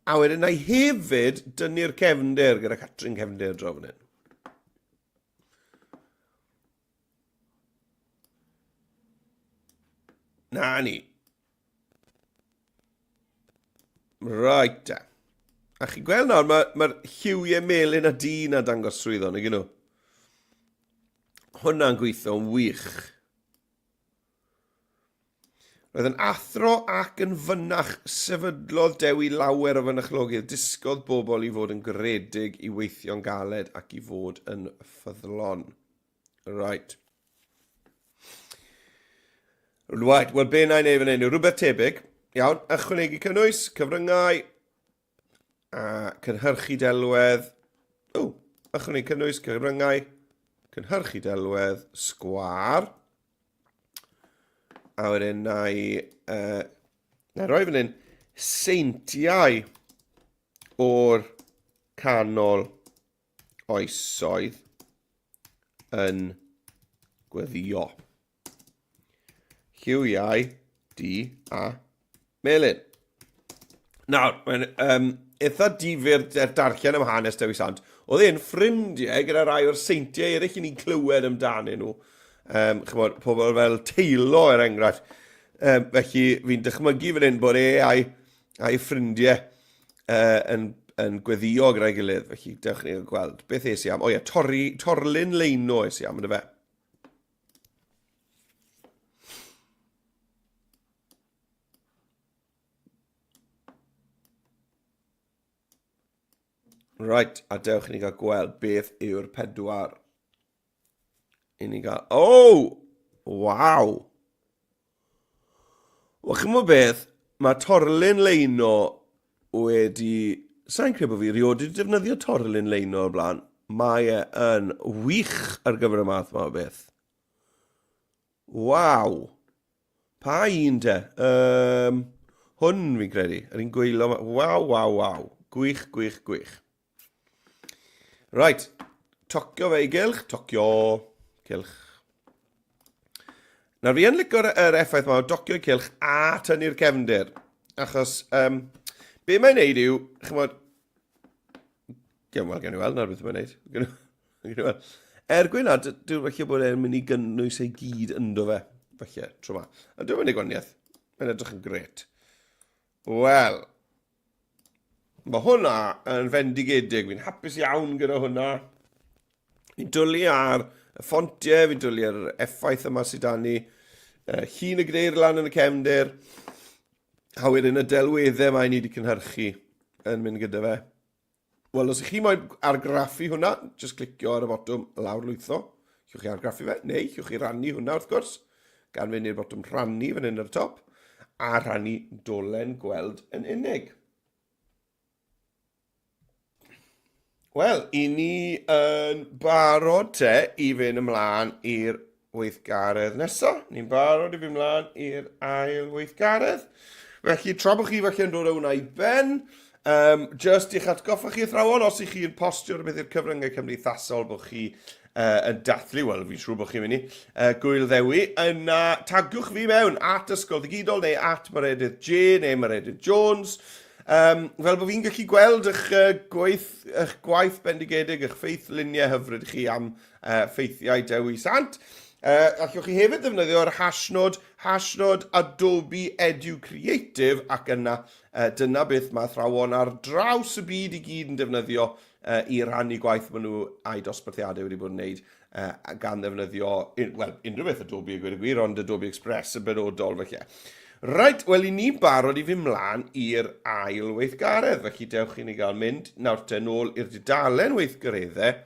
S1: A wedyn na i hefyd dynnu'r cefndir gyda catrin cefndir dro fan hyn. Na ni. Right, a chi gweld nawr, mae'r lliwiau melyn a dyn a dangos trwyddo, neu gynnu. Hwna'n gweithio'n wych. Roedd yn athro ac yn fynach sefydlodd Dewi lawer o fynychlogydd. Disgodd bobl i fod yn gredig, i weithio'n galed ac i fod yn ffyddlon. Right. Right, wel be na i wneud fan hyn yw rhywbeth tebyg. Iawn, ychwanegu cynnwys, cyfryngau, a cynhyrchu delwedd. Ychwanegu cynnwys, cyfryngau, cynhyrchu delwedd, sgwar. A wedyn na i roi fan hyn seintiau o'r canol oesoedd yn gweddio. Lliwiau di a melyn. Nawr, mae'n eitha difyr darllen am hanes Dewi Sant. Oedd e'n ffrindiau gyda rai o'r seintiau eraill i ni'n clywed amdanyn nhw. Chymod, pobl fel teilo er enghraifft. Felly fi'n dychmygu fan hyn bod a'i ffrindiau yn gweddio gyda'i gilydd. Felly dewch ni gweld beth es i am. O ie, torlun leino es i am, yna fe. Right, a dewch ni gael gweld beth yw'r pedwar. I ni gael... O! Waw! Wel, chymod beth, mae torlun leino wedi... Sa'n credu bod fi rioed wedi defnyddio torlun leino o'r blaen. Mae e yn wych ar gyfer y math yma o beth. Waw! Pa un te? Hwn fi'n credu. Yr un gweilo yma. Waw, waw, waw. Gwych, gwych, gwych. Right, tocio fe i gylch, tocio, cylch. Nawr fi yn licio'r effaith yma o docio i cylch a tynnu'r cefndir. Achos, be mae'n neud yw, chymod, gen i weld, nawr beth mae'n neud. Gwena, dwi'n falle bod e'n mynd i gynnwys ei gyd ynddo fe, falle, tro ma. A dwi'n mynd i gwaniaeth, mae'n edrych yn gret. Wel, mae hwnna yn fendigedig, fi'n hapus iawn gyda hwnna. Fi'n dwlu ar y ffontiau, fi'n dwlu ar effaith yma sydd â ni, llun y gdeir lan yn y cefndir, a wedyn y delweddau mae ni wedi cynhyrchu yn mynd gyda fe. Wel, os ych chi moyn argraffu hwnna, jyst clicio ar y botwm lawr lwytho, llwch chi argraffu fe, neu llwch chi rannu hwnna wrth gwrs, gan fynd i'r botwm rannu fan hyn ar y top, a rannu dolen gweld yn unig. Wel, i ni yn barod te i fynd ymlaen i'r weithgaredd nesaf. Ni'n barod i fynd ymlaen i'r ail weithgaredd. Felly, tra bod chi falle yn dod o hwnna i ben, just i'ch atgoffa chi athrawon, os ych chi'n postio rhywbeth i'r cyfryngau cymdeithasol bod chi yn dathlu, wel, fi'n siŵr bod chi'n mynd i, Gŵyl Dewi, yna tagwch fi mewn at Ysgol Ddigidol neu at Maredydd J neu Maredydd Jones. Fel bod fi'n gallu gweld eich gwaith bendigedig, eich ffeithluniau hyfryd chi am ffeithiau Dewi Sant. Allwch chi hefyd ddefnyddio'r hashnod Adobe Edu Creative ac yna dyna beth mae athrawon ar draws y byd i gyd yn defnyddio i rannu gwaith maen nhw a'i dosbarthiadau wedi bod yn wneud gan ddefnyddio, unrhyw beth Adobe a gweud y gwir, ond Adobe Express y benodol felly. Right, wel i ni barod i fynd mlaen i'r ail weithgaredd, felly dewch i ni gael mynd nawr te nôl i'r dudalen weithgareddau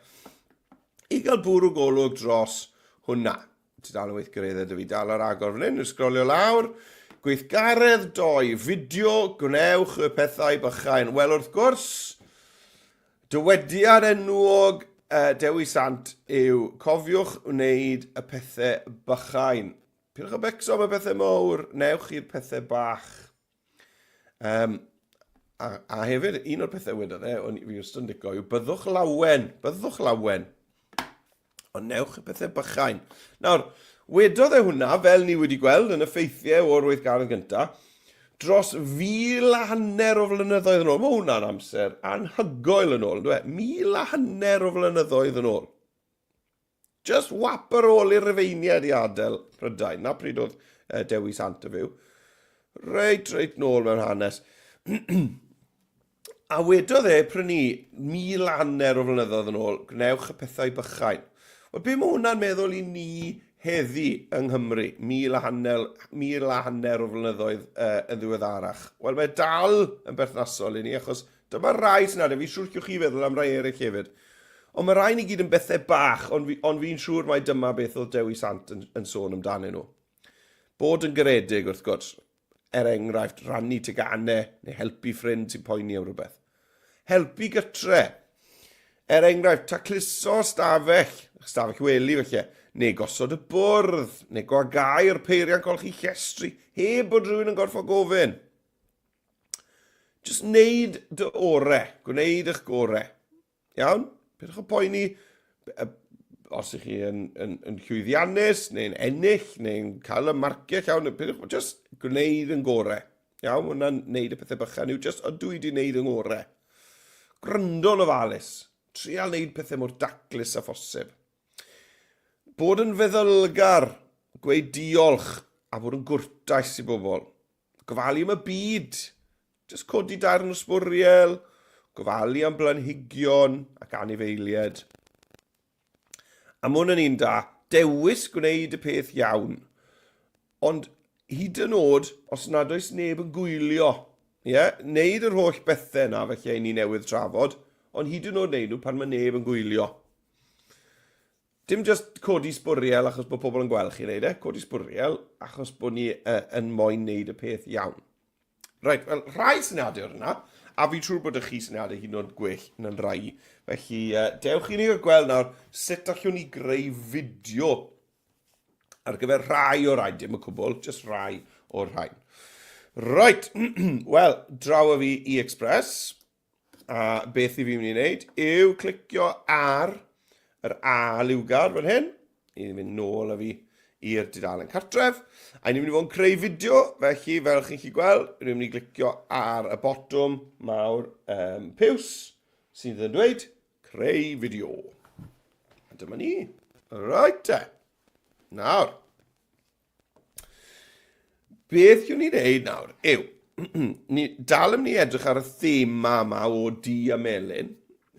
S1: i gael bwrw golwg dros hwnna. Dudalen weithgareddau, dy fi dal ar agor fan hyn, sgrolio lawr. Gweithgaredd 2, fideo, gwnewch y pethau bychain. Wel wrth gwrs, dywediad enwog Dewi Sant yw cofiwch wneud y pethau bychain. Pyrwch o becso am y pethau mawr, newch i'r pethau bach. A hefyd, un o'r pethau wedodd fi wrth yn digo yw byddwch lawen. Ond newch y pethau bychain. Nawr, wedodd hwnna, fel ni wedi gweld yn y ffeithiau o'r weithgaredd gyntaf, dros 1,500 o flynyddoedd yn ôl. Mae hwnna'n amser anhygoel yn ôl, dwi'n 1,500 o flynyddoedd yn ôl. Just wap ar ôl i'r Rifeiniad i adael Prydain. Na pryd oedd Dewi Sant y fyw. Reit nôl mewn hanes. A wedodd prynu 1,500 o flynyddoedd yn ôl, gwnewch y pethau bychain. Wel, be mae hwnna'n meddwl i ni heddi yng Nghymru, 1,500 o flynyddoedd yn ddiweddarach? Wel, mae dal yn berthnasol i ni, achos dyma rai sy'n adeg, fi siwr chi feddwl am rai eraill hefyd. Ond mae rai ni gyd yn bethau bach, ond fi'n siŵr mai dyma beth oedd Dewi Sant yn sôn amdanyn nhw. Bod yn garedig wrth gwrs, enghraifft rannu teganau neu helpu ffrind sy'n poeni am rhywbeth. Helpu gytre. Enghraifft, tacluso stafell weli felly, neu gosod y bwrdd, neu gwagau'r peiriant golchi llestri, heb bod rhywun yn gorfod gofyn. Just wneud dy orau, gwneud eich gorau. Iawn? Pidwch o poeni, os ych chi yn llwyddiannus, neu'n ennill, neu'n cael y marciau llawn, just gwneud yn gorau. Iawn, mae hwnna'n neud y pethau bychan. Ond dwi wedi neud yng ngorau. Gryndon ofalus. Trial neud pethau mor daclus a phosib. Bod yn feddylgar, gweud diolch, a bod yn gwrtais i bobl. Gofalu am y byd. Just codi darn o sbwriel. Gofalu am blanhigion ac anifeiliaid. A mae hwn yn un da. Dewis gwneud y peth iawn. Ond hyd yn oed, os nad oes neb yn gwylio, neud yr holl bethau yna, felly ni newydd trafod, ond hyd yn oed neud nhw pan mae neb yn gwylio. Dim just codi sbwriel achos bod pobl yn gweld chi wneud codi sbwriel achos bod ni yn moyn neud y peth iawn. Reit, wel, rhai syniadau o'r yna, a fi trwy'r bod ych chi syniadau hyd yn oed gwell yn rai. Felly, dewch i ni o gweld nawr sut allwn ni greu fideo ar gyfer rhai o'r rhaid, dim y cwbl, just rhai o'r rhain. Right, wel, draw o fi i Express, a beth i fi mynd i wneud yw clicio ar yr A liwgar fan hyn, i fynd nôl a fi i'r dudalen cartref, a ni'n mynd i fod yn creu fideo, felly fel chi'n chi gweld, ni'n mynd i glicio ar y botwm mawr piws, sydd yn dweud creu fideo. A dyma ni. Right te. Nawr. Beth yw'n ni'n neud nawr yw, dal ym ni edrych ar y thema yma o di a melyn,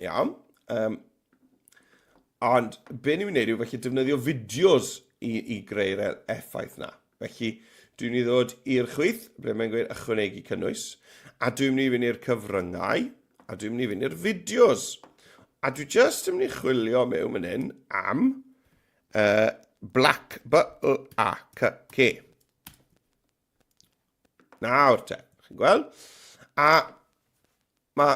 S1: iawn, ond be ni'n neud yw felly defnyddio fideos i greu'r effaith na. Felly, dwi'n mynd i ddod i'r chwith, ble mae'n gweud ychwanegu cynnwys, a dwi'n mynd i fynd i'r cyfryngau, a dwi'n mynd i fynd i'r fideos. A dwi just yn mynd i chwilio mewn yn hyn am Black B-L-A-C-K. Nawr te, chi'n gweld? A mae,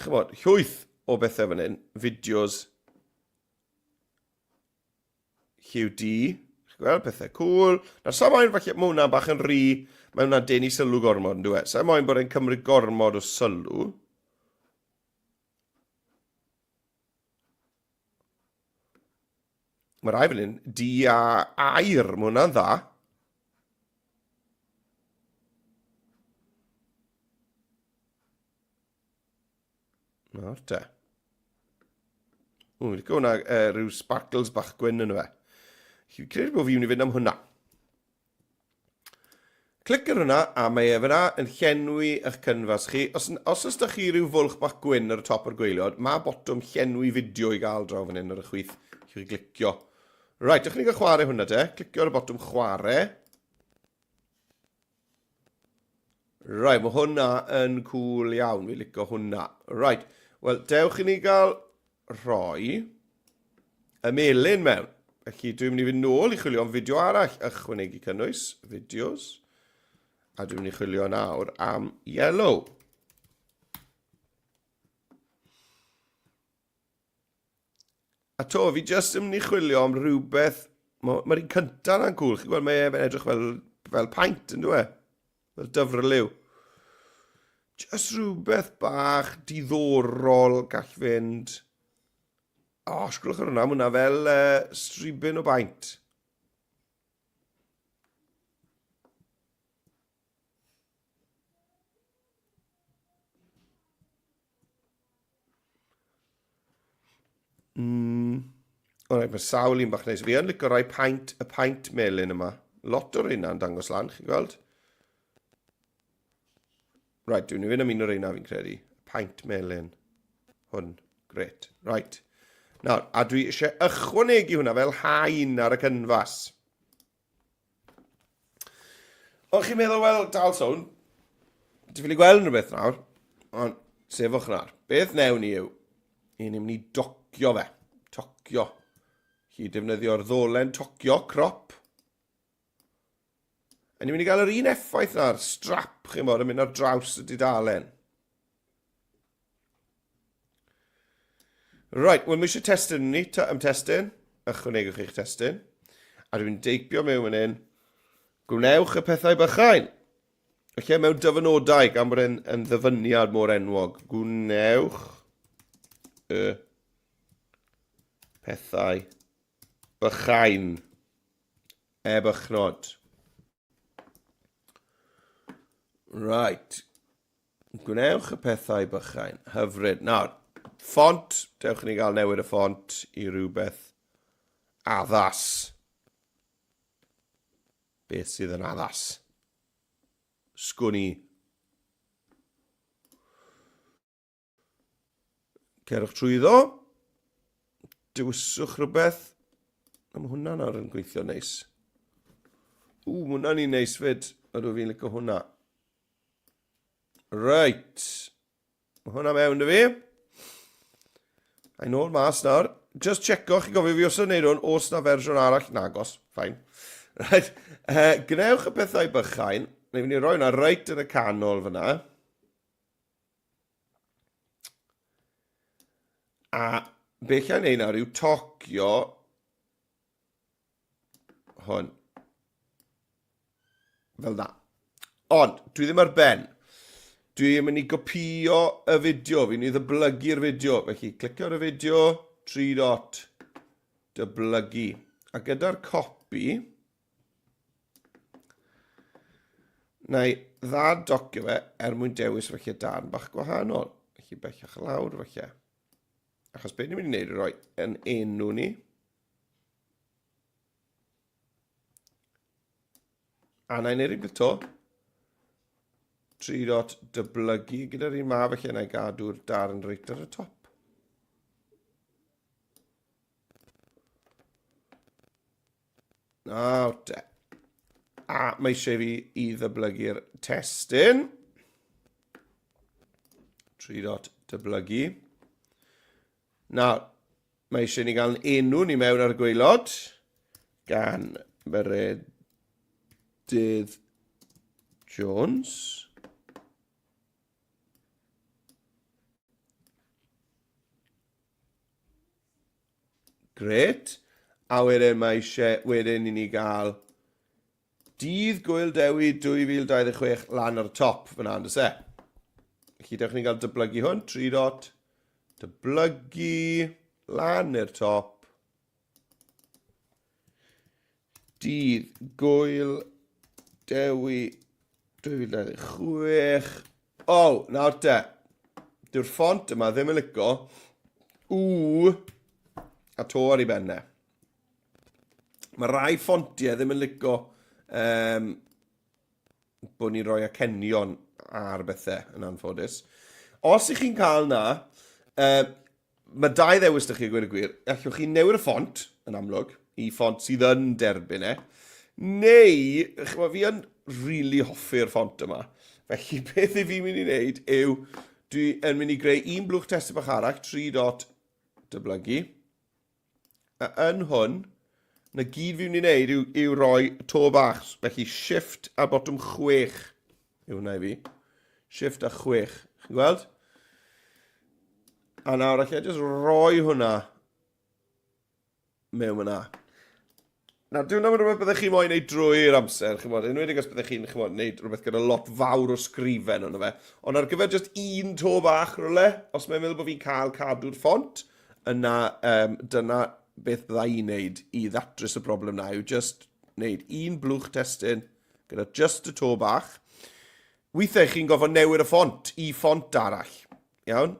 S1: chymod, llwyth o bethau fan hyn, fideos QD, chi'n gweld, pethau cool. Nawr, sa'n moyn falle, mae hwnna bach yn rhy, mae hwnna'n denu sylw gormod yn dweud. Sa'n moyn bod e'n cymryd gormod o sylw. Mae rai fan hyn, di a air, mae hwnna'n dda. Nawr te. Wedi gwneud hwnna rhyw sparkles bach gwyn yn fe. Chi'n credu bod fi wedi fynd am hwnna. Clic ar hwnna, a mae fyna yn llenwi eich cynfas chi. Os ydych chi rhyw fwlch bach gwyn ar y top o'r gweiliod, mae botwm llenwi fideo i gael draw fan hyn ar y chwith. Chi'n glicio. Right, ydych chi'n cael chwarae hwnna te. Clicio ar y botwm chwarae. Right, mae hwnna yn cool iawn. Fi'n licio hwnna. Right, wel, dewch i ni gael rhoi y melyn mewn. Felly, dwi'n mynd i fynd nôl i chwilio am fideo arall ychwanegu cynnwys, fideos, a dwi'n mynd i chwilio nawr am yellow. A to, fi jyst yn mynd i chwilio am rhywbeth, mae'r un cyntaf na'n cwl, chi'n gweld mae'n edrych fel paint yn dweud, fel dyfryliw. Jyst rhywbeth bach diddorol gall fynd. O, sgrwch ar hwnna, mae hwnna fel stribyn o baint. Alright, mae sawl un bach neis. Fi yn licio rai y paint melyn yma. Lot o'r un yn dangos lan, chi'n gweld? Right, dwi'n mynd am un o'r un fi'n credu. Paint melyn. Hwn, gret. Right. Nawr, a dwi eisiau ychwanegu hwnna fel haen ar y cynfas. O'ch chi'n meddwl, wel, dal sôn, ti'n ffili gweld rhywbeth nawr, ond sefwch nawr. Beth newn ni yw, ni'n mynd i docio fe. Tocio. Chi defnyddio'r ddolen tocio, crop. A ni'n mynd i gael yr un effaith na'r strap, chi'n bod, yn mynd ar draws y dudalen. Right, wel, mi eisiau testyn ni, testyn. Ychwanegwch eich testyn. A dwi'n deipio mewn yn gwnewch y pethau bychain. Felly mewn dyfynodau gan bod yn ddyfyniad mor enwog. Gwnewch y pethau bychain. Bychnod. Right. Gwnewch y pethau bychain. Hyfryd. Nawr, ffont. Dewch ni gael newid y ffont i rhywbeth addas. Beth sydd yn addas? Sgwni. Cerwch trwyddo. Dewyswch rhywbeth. Mae hwnna nawr yn gweithio neis. Mae hwnna'n un neis fyd. Ydw fi'n licio hwnna. Right. Mae hwnna mewn dy fi. A'i nôl mas nawr. Just checkwch chi gofio fi os yn neud hwn. Os na fersiwn arall. Nagos. Fine. Right. Gnewch y bethau bychain. Neu fi'n ei roi hwnna right yn y canol fyna. A be chi'n neud nawr yw tocio hwn. Fel da. Ond, dwi ddim ar ben. Dwi'n mynd i gopio y fideo. Fi'n i ddyblygu'r fideo. Felly, clicio ar y fideo, 3 dot, dyblygu. A gyda'r copi, na i ddad docio fe mwyn dewis felly darn bach gwahanol. Felly, bellach lawr felly. Achos beth ni'n mynd i wneud i roi yn enw ni. A na i wneud yn gyto. 3 dot dyblygu gyda'r un ma felly na i gadw'r darn reit ar y top. Nawr te. A mae eisiau fi i ddyblygu'r testyn. 3 dot dyblygu. Nawr, mae eisiau ni gael enw ni mewn ar y gwaelod gan Dydd Jones. Gret. A wedyn mae eisiau, wedyn i ni gael Dydd Gŵyl Dewi 2026 lan ar y top fyna, ynddo se. Felly dewch ni gael dyblygu hwn, 3 dot, dyblygu, lan i'r top. Dydd Gŵyl Dewi 2026. O, nawr te. Dyw'r ffont yma ddim yn licio. A to ar ei benne. Mae rai ffontiau ddim yn licio bod ni'n rhoi acenion ar bethau yn anffodus. Os ych chi'n cael na, mae 2 ddewis ydych chi gweud y gwir. Allwch chi newid y ffont, yn amlwg, i ffont sydd yn derbyn e. Neu, fi yn really hoffi'r ffont yma. Felly, beth i fi'n mynd i wneud yw, dwi yn mynd i greu un blwch testyn bach arall, 3 dot dyblygu. A yn hwn, na gyd fi'n mynd i wneud yw rhoi to bach. Felly, shift a bottom 6 yw hwnna i fi. Shift a 6. Chi'n gweld? A nawr, allai jyst rhoi hwnna mewn hwnna. Nawr, dwi'n am rhywbeth byddech chi'n moyn wneud drwy'r amser, chi'n bod, enwedig os byddech chi'n wneud rhywbeth gyda lot fawr o sgrifen ond fe. Ond ar gyfer jyst un to bach rhywle, os mae'n meddwl bod fi'n cael cadw'r ffont, yna, dyna beth bydda i'n wneud i ddatrys y broblem na, yw just wneud un blwch testyn gyda just y to bach. Weithiau chi'n gofod newid y ffont i ffont arall, iawn?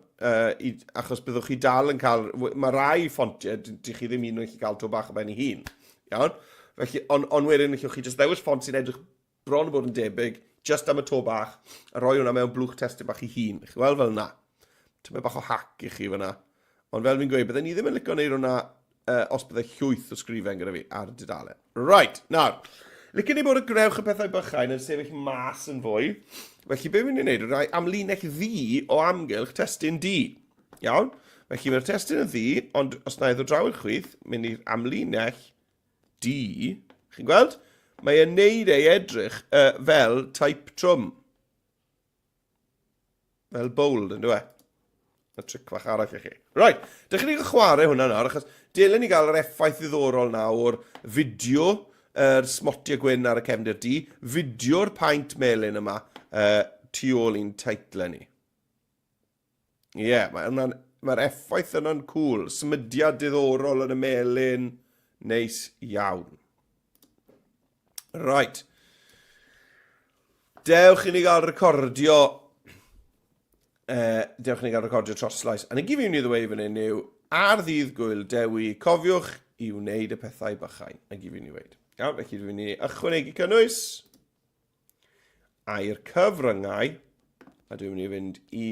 S1: Achos byddwch chi dal yn cael, mae rai ffontiau, di chi ddim un o'n chi cael to bach o ben ei hun. Iawn? Felly, ond wedyn, allwch chi just ddewis ffont sy'n edrych bron o bod yn debyg, just am y to bach, a rhoi hwnna mewn blwch testyn bach i hun. Chi weld fel yna? Tyma bach o hack i chi fyna. Ond fel fi'n gweud, byddai ni ddim yn licio wneud hwnna os byddai llwyth o sgrifen gyda fi ar y dudalen. Right, nawr, licen ni bod y grewch y pethau bychain yn sefyll mas yn fwy. Felly, be fi'n ei wneud, rhai amlinell ddi o amgylch testyn D. Iawn? Felly, mae'r testyn yn ddi, ond os na iddo draw i'r chwith, mynd i'r amlinell D. Chi'n gweld? Mae e'n neud ei edrych fel type trwm. Fel bold, yn dweud? Y tric fach arall i chi. Right, dych chi'n chwarae hwnna nawr, achos dylen ni gael yr effaith ddiddorol nawr o'r fideo, yr smotiau gwyn ar y cefndir D, fideo'r paent melyn yma, tu ôl i'n teitlau ni. Ie, mae'r effaith yna'n cool. Symudiad diddorol yn y melyn, neis iawn. Right. Dewch i ni gael recordio troslais. A ni gif i'n i ddweud fan hyn yw, ar ddydd gwyl Dewi, cofiwch i wneud y pethau bychain. A gif i'n i ddweud. Iawn, felly dwi'n ni ychwanegu cynnwys. A'r cyfryngau. A dwi'n mynd i fynd i...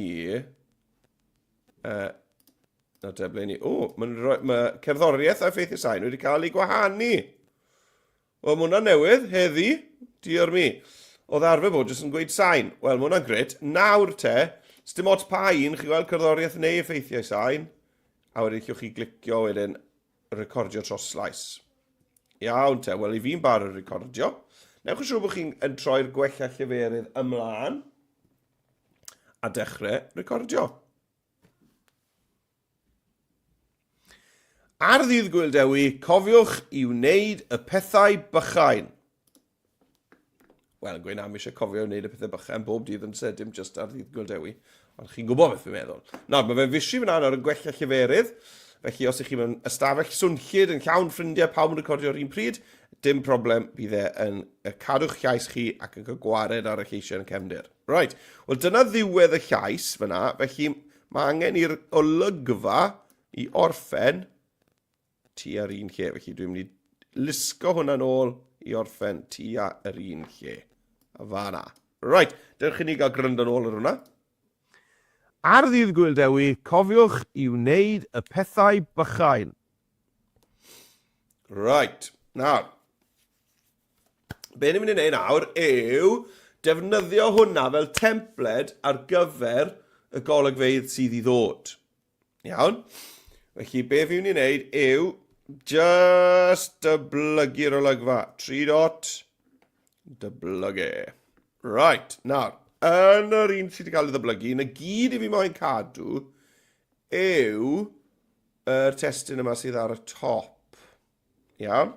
S1: mae cerddoriaeth a ffeithiau sain wedi cael ei gwahanu. Wel, mae hwnna'n newydd, heddi, diolch mi. Oedd arfer bod jyst yn gweud sain. Wel, mae hwnna'n gret. Nawr te, dim ots pa un, chi gweld cerddoriaeth neu effeithiau sain, a wedyn chi'ch chi glicio wedyn recordio troslais. Iawn te, wel i fi'n barod recordio. Newch yn siŵr bod chi'n troi'r gwella lleferydd ymlaen a dechrau recordio. Ar ddydd gwyl Dewi, cofiwch i wneud y pethau bychain. Wel, yn gweud am eisiau cofio wneud y pethau bychain bob dydd yn sed, dim just ar ddydd gwyl Dewi. Ond chi'n gwybod beth fi'n meddwl. Nawr, mae fe'n fisi fyna ar y gwella lleferydd. Felly, os ych chi'n ystafell swnllyd yn llawn ffrindiau pawb yn recordio'r un pryd, dim problem, bydd e yn cadw'ch llais chi ac yn cael gwared ar y lleisiau yn cefndir. Right. Wel, dyna ddiwedd y llais fyna. Felly, mae angen i'r olygfa i orffen tu ar un lle. Felly, dwi'n mynd i lusgo hwnna'n ôl i orffen tu ar un lle. A fanna. Right. Dewch i ni gael gryndo yn ôl ar hwnna. Ar ddydd gwyl Dewi, cofiwch i wneud y pethau bychain. Right. Nawr, be ni'n mynd i wneud nawr yw defnyddio hwnna fel templed ar gyfer y golygfeydd sydd i ddod. Iawn? Felly, be fi'n mynd i wneud yw just dyblygu'r olygfa. 3 dot, dyblygu. Right. Nawr, yn yr un sydd wedi cael ei ddyblygu, yn y gyd i fi moyn cadw yw yr testyn yma sydd ar y top. Iawn?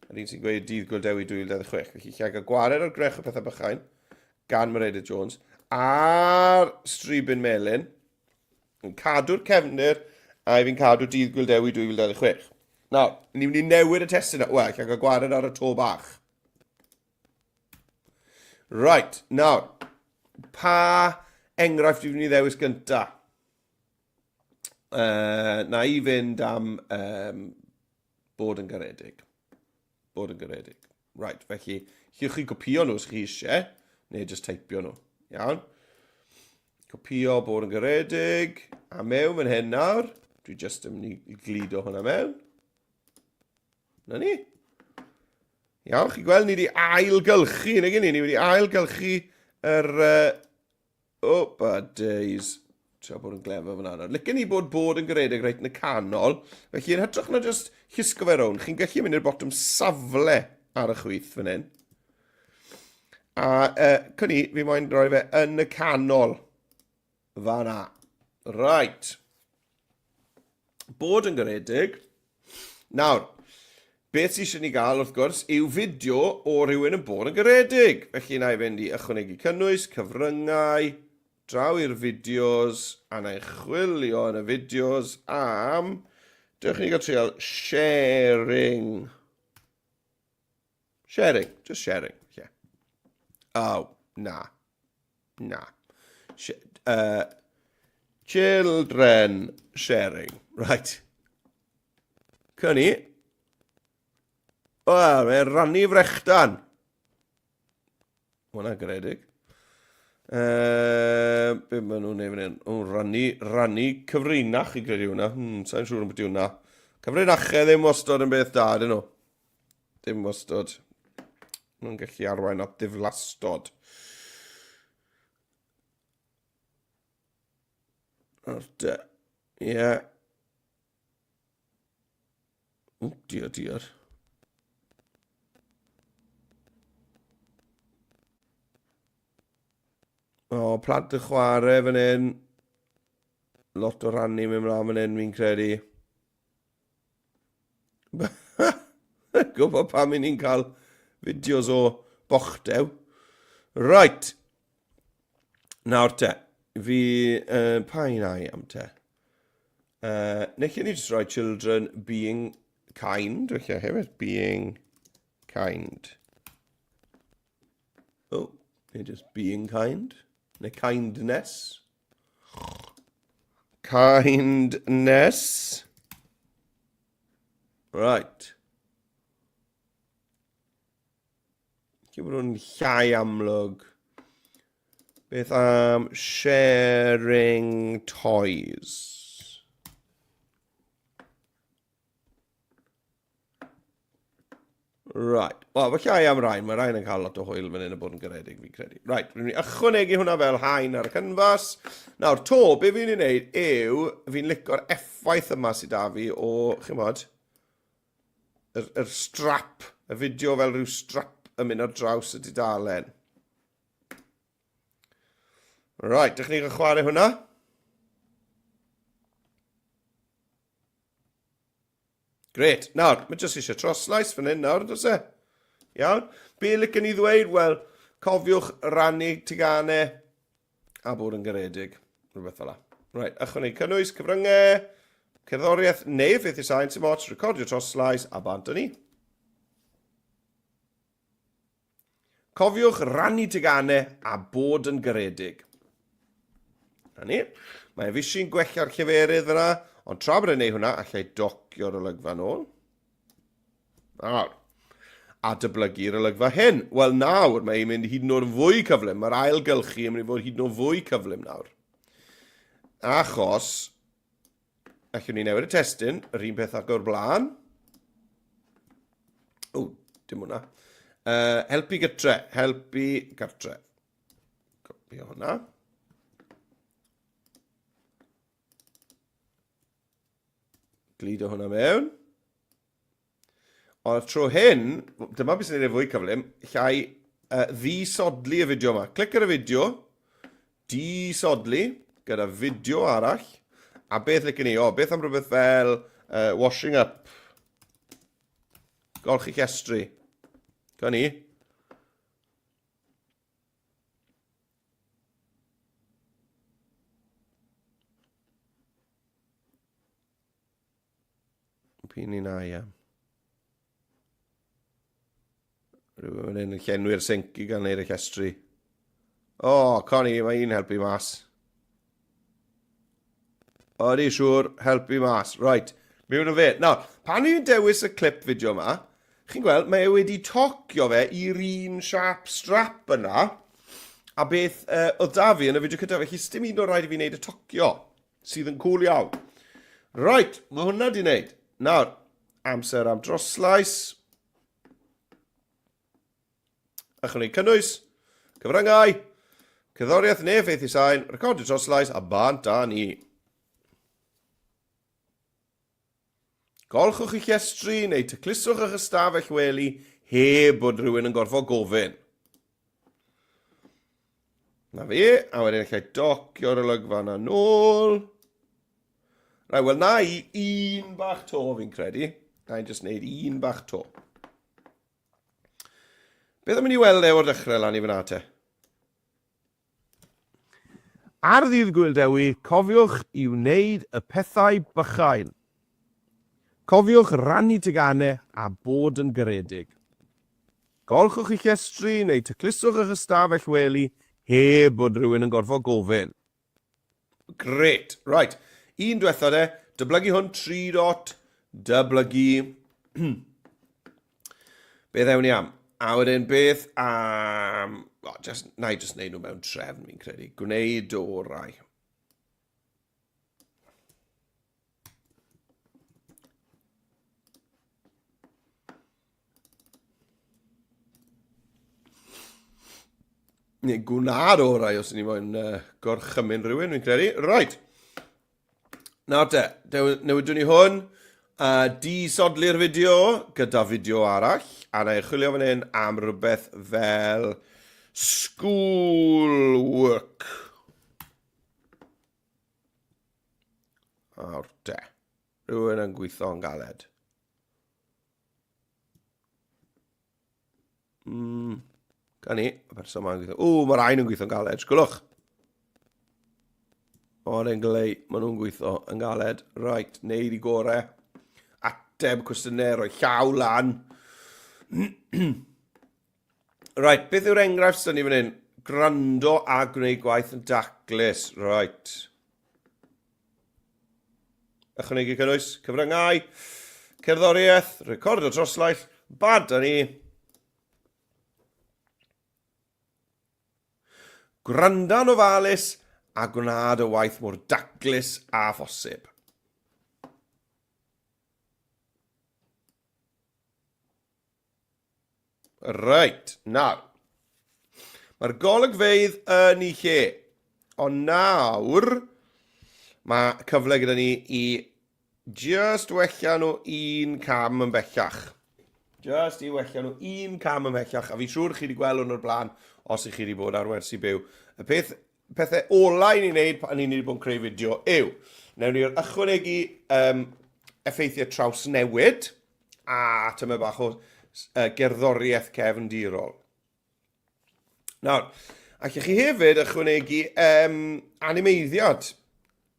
S1: Yr un sy'n gweud dydd gwyl Dewi 2026. Felly lle gael gwared o'r grech o pethau bychain gan Meredydd Jones a'r stribyn melyn yn cadw'r cefndir a fi'n cadw dydd gwyl Dewi 2026. Nawr, ni'n mynd i newid y testyn yna. Wel, lle gael gwared ar y to bach. Right, nawr, pa enghraifft dwi'n mynd i ddewis gynta? Na i fynd am bod yn garedig. Bod yn garedig. Right, felly, chi'ch chi copio nhw os chi eisiau, neu jyst teipio nhw. Iawn? Copio bod yn garedig, a mewn fan hyn nawr, dwi jyst yn mynd i glido hwnna mewn. Na ni. Iawn, chi gweld, ni wedi ailgylchu, neu gyn ni wedi ailgylchu yr... Opa days. Tra bod yn glefa fan hynny. Licen ni bod yn garedig reit yn y canol. Felly, yn hytrach na just llusgo fe rown, chi'n gallu mynd i'r bottom safle ar y chwith fan hyn. A cynni, fi moyn rhoi fe yn y canol. Fanna. Right. Bod yn garedig. Nawr, beth sy'n eisiau ni gael, wrth gwrs, yw fideo o rhywun yn bod yn garedig. Felly, na i fynd i ychwanegu cynnwys, cyfryngau, draw i'r fideos, a na i chwilio yn y fideos am... Dewch i ni gael trial sharing. Sharing, just sharing, yeah. Oh, na. Na. Children sharing, right. Cynni. Wel, mae'n rannu frechdan. Hwna'n garedig. Be maen nhw'n neud fan hyn? O, rannu cyfrinach i credu hwnna. Sa'n siŵr yn beth hwnna. Cyfrinachau ddim wastod yn beth da, dyn nhw. Dim wastod. Nhw'n gallu arwain at ddiflastod. Orda. Ie. O, diar. O, plant y chwarae fan hyn. Lot o rannu mewn mlaen fan hyn, fi'n credu. Gwybod pam ni'n cael fideos o bochdew. Right. Nawr te. Fi... pa un ai am te? Neu chi ni just rhoi children being kind. Felly hefyd, being kind. Oh, Neu just being kind. Neu kindness. Kindness. Right. Dwi'n bod nhw'n llai amlwg. Beth am sharing toys? Right. Wel, mae llai am rain. Mae rain yn cael lot o hwyl fan hyn y bod yn garedig, fi'n credu. Right. Rwy'n mynd i ychwanegu hwnna fel hain ar y canfas. Nawr, to, be fi'n ei wneud yw, fi'n licio'r effaith yma sydd da fi o, chi'n bod, yr strap, y fideo fel rhyw strap yn mynd ar draws y dudalen. Right, ydych chi'n chwarae hwnna? Gret. Nawr, mae jyst eisiau troslais fan hyn nawr, dos e? Iawn. Be licen i ddweud? Wel, cofiwch rannu teganau a bod yn garedig. Rhywbeth fel la. Right, ychwanegu cynnwys, cyfryngau, cerddoriaeth neu ffeithiau sain sy'n mots, recordio troslais a bant ni. Cofiwch rannu teganau a bod yn garedig. Na ni. Mae efisi'n gwella'r lleferydd yna, ond tra bod e'n neud hwnna, allai docio'r olygfa nôl. Nawr, a dyblygu'r olygfa hyn. Wel nawr, mae'n mynd hyd yn oed fwy cyflym. Mae'r ailgylchu yn mynd i fod hyd yn oed fwy cyflym nawr. Achos, allwn ni newid y testyn, yr un peth ag o'r blaen. O, dim hwnna. Helpu gytre, helpu gartre. Copio hwnna. Glido hwnna mewn. Ond tro hyn, dyma beth sy'n ei fwy cyflym, llai ddisodlu y fideo yma. Clic ar y fideo, disodlu, gyda fideo arall, a beth licen ni? O, beth am rhywbeth fel washing up. Golchi llestri. Gan ni. Pini na, ia. Rwy'n mynd yn llenwi'r sinc i gael neud y llestri. O, Connie, mae un helpu mas. O, di siwr, helpu mas. Right, mewn o fe. Nawr, pan i'n dewis y clip fideo yma, chi'n gweld, mae e wedi tocio fe i'r un sharp strap yna, a beth oedd da fi yn y fideo cyda, felly sdim un o'r rhaid i fi wneud y tocio, sydd yn cool iawn. Right, mae hwnna di wneud. Nawr, amser am droslais. Ychwanegu cynnwys, cyfryngau, cerddoriaeth neu ffeithiau sain, recordio droslais a bant a ni. Golchwch eich llestri neu tacluswch eich ystafell wely heb bod rhywun yn gorfod gofyn. Na fi, a wedyn allai docio'r olygfa yna nôl. Rai, wel na i un bach to fi'n credu. Na i'n just wneud un bach to. Beth am i ni weld o'r dechrau lan i fyna te? Ar ddydd Gŵyl Dewi, cofiwch i wneud y pethau bychain. Cofiwch rannu teganau a bod yn garedig. Golchwch eich llestri neu tacluswch eich ystafell wely heb bod rhywun yn gorfod gofyn. Gret. Right. Un diwetha de, dyblygu hwn 3 dot, dyblygu. Beth ewn ni am? A wedyn beth am... na i just neud nhw mewn trefn fi'n credu. Gwneud o rai. Neu gwnaed o rai os ni moyn gorchymyn rhywun fi'n credu. Right. Nawr te, newidwn ni hwn, disodlu'r fideo gyda fideo arall, a na i chwilio fan hyn am rhywbeth fel school work. Nawr te, rhywun yn gweithio yn galed. Gan ni, y person ma'n gweithio. O, mae'r ein yn gweithio yn galed, sgwlwch. O'r engleu, maen nhw'n gweithio yn galed. Right, neud i gorau. Ateb cwestiynau, rhoi llaw lan. Right, beth yw'r enghraifft sy'n ni fan hyn? gwrando a gwneud gwaith yn daclus. Right. Ychwanegu cynnwys, cyfryngau, cerddoriaeth, record o troslaill, bad da ni. Gwranda'n ofalus a gwneud y waith mor daclus a phosib. Right, nawr. Mae'r golygfeydd yn ei lle. Ond nawr, mae cyfle gyda ni i just wella nhw un cam yn bellach. Just i wella nhw un cam yn bellach. A fi siŵr chi wedi gweld hwn o'r blaen os ych chi wedi bod ar wersi byw. Y pethau olau ni'n neud pan ni'n wedi bod yn creu fideo yw. Newn ni'r ychwanegu effeithiau trawsnewid a tyma bach o gerddoriaeth cefndirol. Nawr, allwch chi hefyd ychwanegu animeiddiad.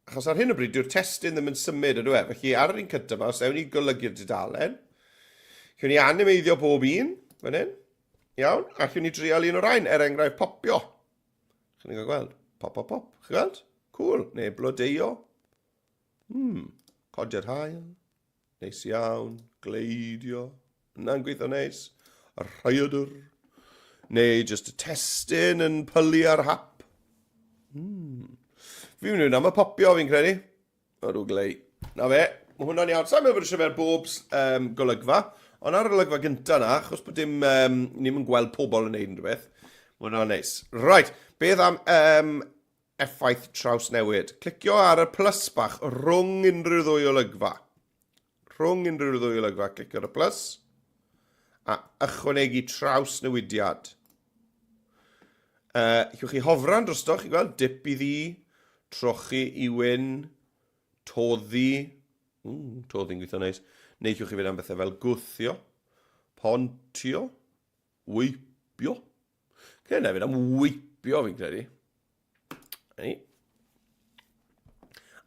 S1: Achos ar hyn o bryd, dyw'r testyn ddim yn symud ydw e. Felly ar yr un cyntaf yma, os ewn ni golygu'r dudalen, allwn ni animeiddio bob un, fan hyn. Iawn, allwn ni drial un o'r ein, enghraifft popio. Chi'n ni'n gweld? Pop, pop, pop. Chi'n gweld? Cool. Neu blodeio. Codiad hael. Neis iawn. Gleidio. Yna'n gweithio neis. Y rhaiadr. Neu just y testyn yn pylu ar hap. Fi'n mynd am y popio fi'n credu. O rw glei. Na fe, mae hwnna'n iawn. Sa'n meddwl bod eisiau fe'r bob golygfa. Ond ar y golygfa gyntaf na, achos bod ni'n mynd gweld pobl yn neud yn rhywbeth. Mae hwnna'n neis. Right, beth am effaith trawsnewid. Clicio ar y plus bach rhwng unrhyw ddwy olygfa. Rhwng unrhyw ddwy olygfa, clicio ar y plus. A ychwanegu trawsnewidiad. Llwch chi hofran drosto, chi'n gweld? Dip i ddi, trochi i wyn, toddi. Toddi'n gweithio neis. Neu llwch chi fynd am bethau fel gwthio, pontio, weipio. Cyna fynd am weipio fi'n credu.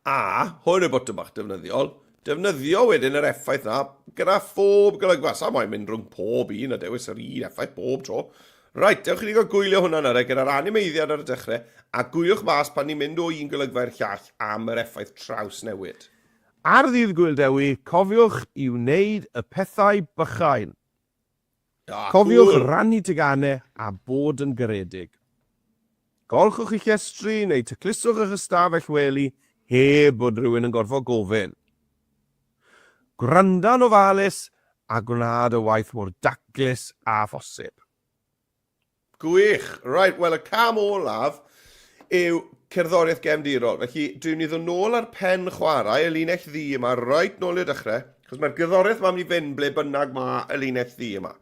S1: A, hwn y botwm bach defnyddiol. Defnyddio wedyn yr effaith na gyda phob golygfa. Sa moyn mynd rhwng pob un a dewis yr un effaith bob tro. Right, dewch chi gael gwylio hwnna na gyda'r animeiddiad ar y dechrau a gwyliwch mas pan ni'n mynd o un golygfa i'r llall am yr effaith trawsnewid. Ar ddydd Gŵyl Dewi, cofiwch i wneud y pethau bychain. Cofiwch rannu tegannau a bod yn garedig. Golchwch eich llestri neu tacluswch eich ystafell wely heb bod rhywun yn gorfod gofyn. Gwranda'n ofalus a gwneud y waith mor daclus a phosib. Gwych. Right, wel y cam olaf yw cerddoriaeth gefndirol. Felly, dwi'n ni ddod nôl ar pen chwarae y linell ddi yma, right nôl i'r dechrau, achos mae'r gerddoriaeth ma'n mynd i fynd ble bynnag ma y linell ddi yma.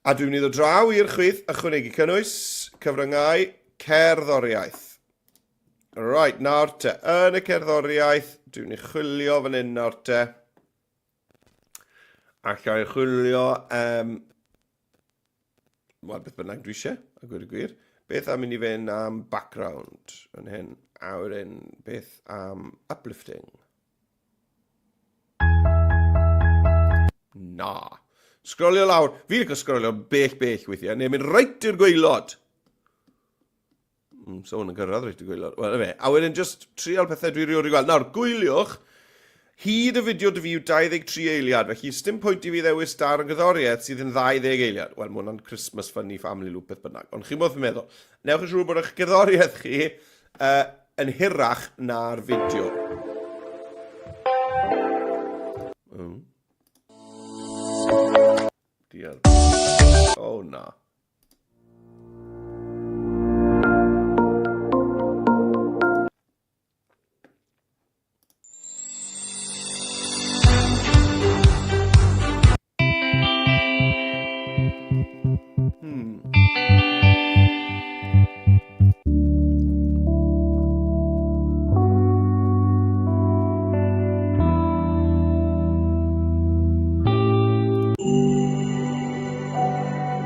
S1: A dwi'n ni ddod draw i'r chwith ychwanegu cynnwys, cyfryngau, cerddoriaeth. Right, nawr te, yn y cerddoriaeth, dwi'n ni chwilio fan hyn nawr te. Allai chwilio, wel, beth bynnag dwi eisiau, a gwir y gwir. Beth am mynd i fynd am background yn hyn, a wedyn beth am uplifting. Na. Sgrolio lawr. Fi'n licio sgrolio bell weithiau, neu mynd reit i'r gwaelod. So hwn yn gyrraedd reit i'r gwaelod. Wel, fe. A wedyn just trial pethau dwi rioed i gweld. Nawr, gwyliwch, hyd y fideo dy fi yw 23 eiliad, felly stym pwynt i fi ddewis dar yn gyddoriaeth sydd yn 20 eiliad. Wel, mae hwnna'n Christmas funny family loop beth bynnag. Ond chi modd yn meddwl, newch yn siŵr bod eich gyddoriaeth chi yn hirach na'r fideo. Diolch. Oh, na.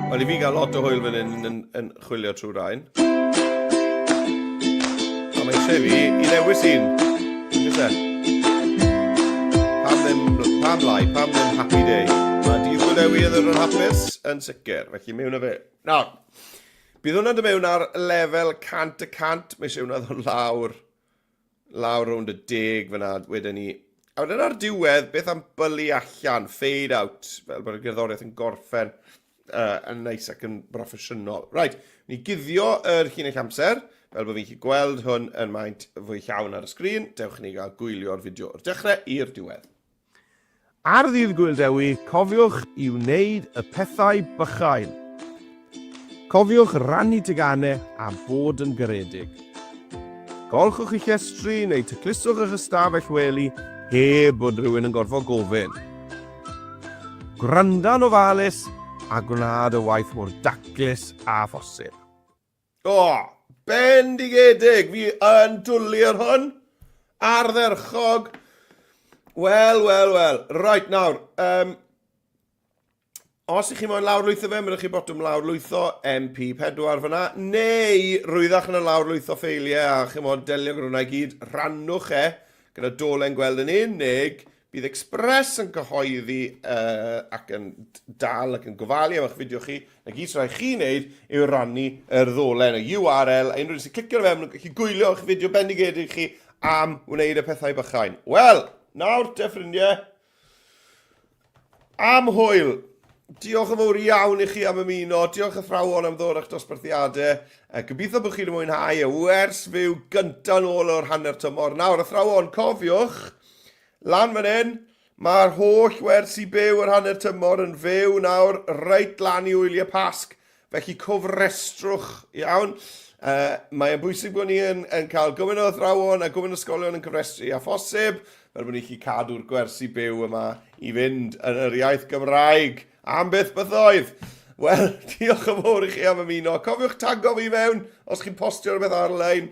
S1: Wel, i fi gael lot o hwyl fan hyn yn chwilio trwy rhain. A mae eisiau fi i ddewis un. Pam lai, pam ddim happy day. Mae dydd Gŵyl Dewi yn hapus yn sicr, felly mewn o fe. Nawr, Bydd hwnna'n dod mewn ar lefel 100%. Mae eisiau hwnna ddod lawr rownd y 10 fyna wedyn ni. A wedyn ar diwedd, beth am bylu allan, fade out, fel bod y gerddoriaeth yn gorffen yn neis ac yn broffesiynol. Right, ni guddio yr llinell amser, fel bod fi'n gallu gweld hwn yn maint fwy llawn ar y sgrin. Dewch ni gael gwylio'r fideo o'r dechrau i'r diwedd.
S2: Ar ddydd Gŵyl Dewi, cofiwch i wneud y pethau bychain. Cofiwch rannu tegannau a bod yn garedig. Golchwch eich llestri neu tacluswch eich ystafell wely heb bod rhywun yn gorfod gofyn. Gwranda'n ofalus a gwneud y waith mor daclus a phosib.
S1: Bendigedig, fi yn dwlu'r hwn. Ardderchog. Wel. Right, nawr. Os ych chi moyn lawrlwytho fe, myndwch chi botwm lawrlwytho MP4 fyna, neu rwyddach yn y lawrlwytho ffeiliau a chi moyn delio gyda hwnna i gyd, rannwch gyda dolen gweld yn unig, bydd Express yn cyhoeddi ac yn dal ac yn gofalu am eich fideo chi, na gyd sy'n rhaid chi wneud yw rannu yr ddolen, y URL, a unrhyw sy'n clicio ar fewn, gallu gwylio eich fideo bendigedig chi am wneud y pethau bychain. Wel, nawr te ffrindiau, am hwyl. Diolch yn fawr iawn i chi am ymuno, diolch athrawon am ddod a'ch dosbarthiadau. Gobeithio bod chi'n mwynhau y wers fyw gyntaf nôl o'r hanner tymor. Nawr, athrawon, cofiwch, lan fan hyn, mae'r holl wers i byw yr hanner tymor yn fyw nawr, reit lan i wyliau pasg. Felly cofrestrwch, iawn. Mae'n bwysig bod ni yn cael gymaint o athrawon a gymaint o ysgolion yn cyfrestru a phosib, fel bod ni chi cadw'r gwersi byw yma i fynd yn yr iaith Gymraeg. Am beth bythoedd. Wel, diolch yn fawr i chi am ymuno. Cofiwch tago fi mewn os chi'n postio rhywbeth ar-lein.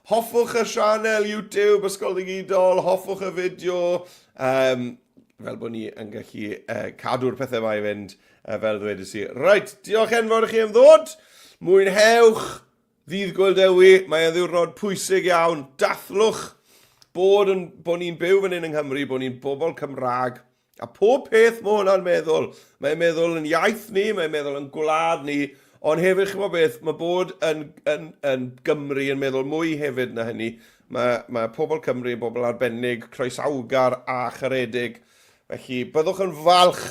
S1: Hoffwch y sianel YouTube Ysgol Digidol, hoffwch y fideo, fel bod ni yn gallu cadw'r pethau yma i fynd fel ddwedais i. Right, diolch enfawr i chi am ddod. Mwynhewch ddydd Gŵyl Dewi. Mae'n ddiwrnod pwysig iawn. Dathlwch bod ni'n byw fan hyn yng Nghymru, bod ni'n bobl Cymraeg. A pob peth mae hwnna'n meddwl. Mae'n meddwl yn iaith ni, mae'n meddwl yn gwlad ni, ond hefyd chi'n meddwl beth, mae bod yn Gymru yn meddwl mwy hefyd na hynny. Mae pobl Cymru yn bobl arbennig, croesawgar a charedig. Felly, byddwch yn falch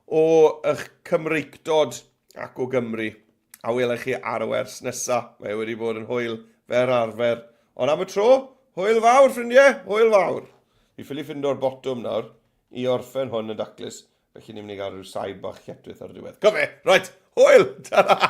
S1: o eich Cymreicdod ac o Gymru. A welech chi ar y wers nesaf. Mae wedi bod yn hwyl fer arfer. Ond am y tro, hwyl fawr, ffrindiau, hwyl fawr. Fi ffili ffindo'r botwm nawr i orffen hwn yn daclus. Felly ni'n mynd i gael rhyw saib bach lletwyth ar y diwedd. Cofe, right, hwyl! Ta-ra!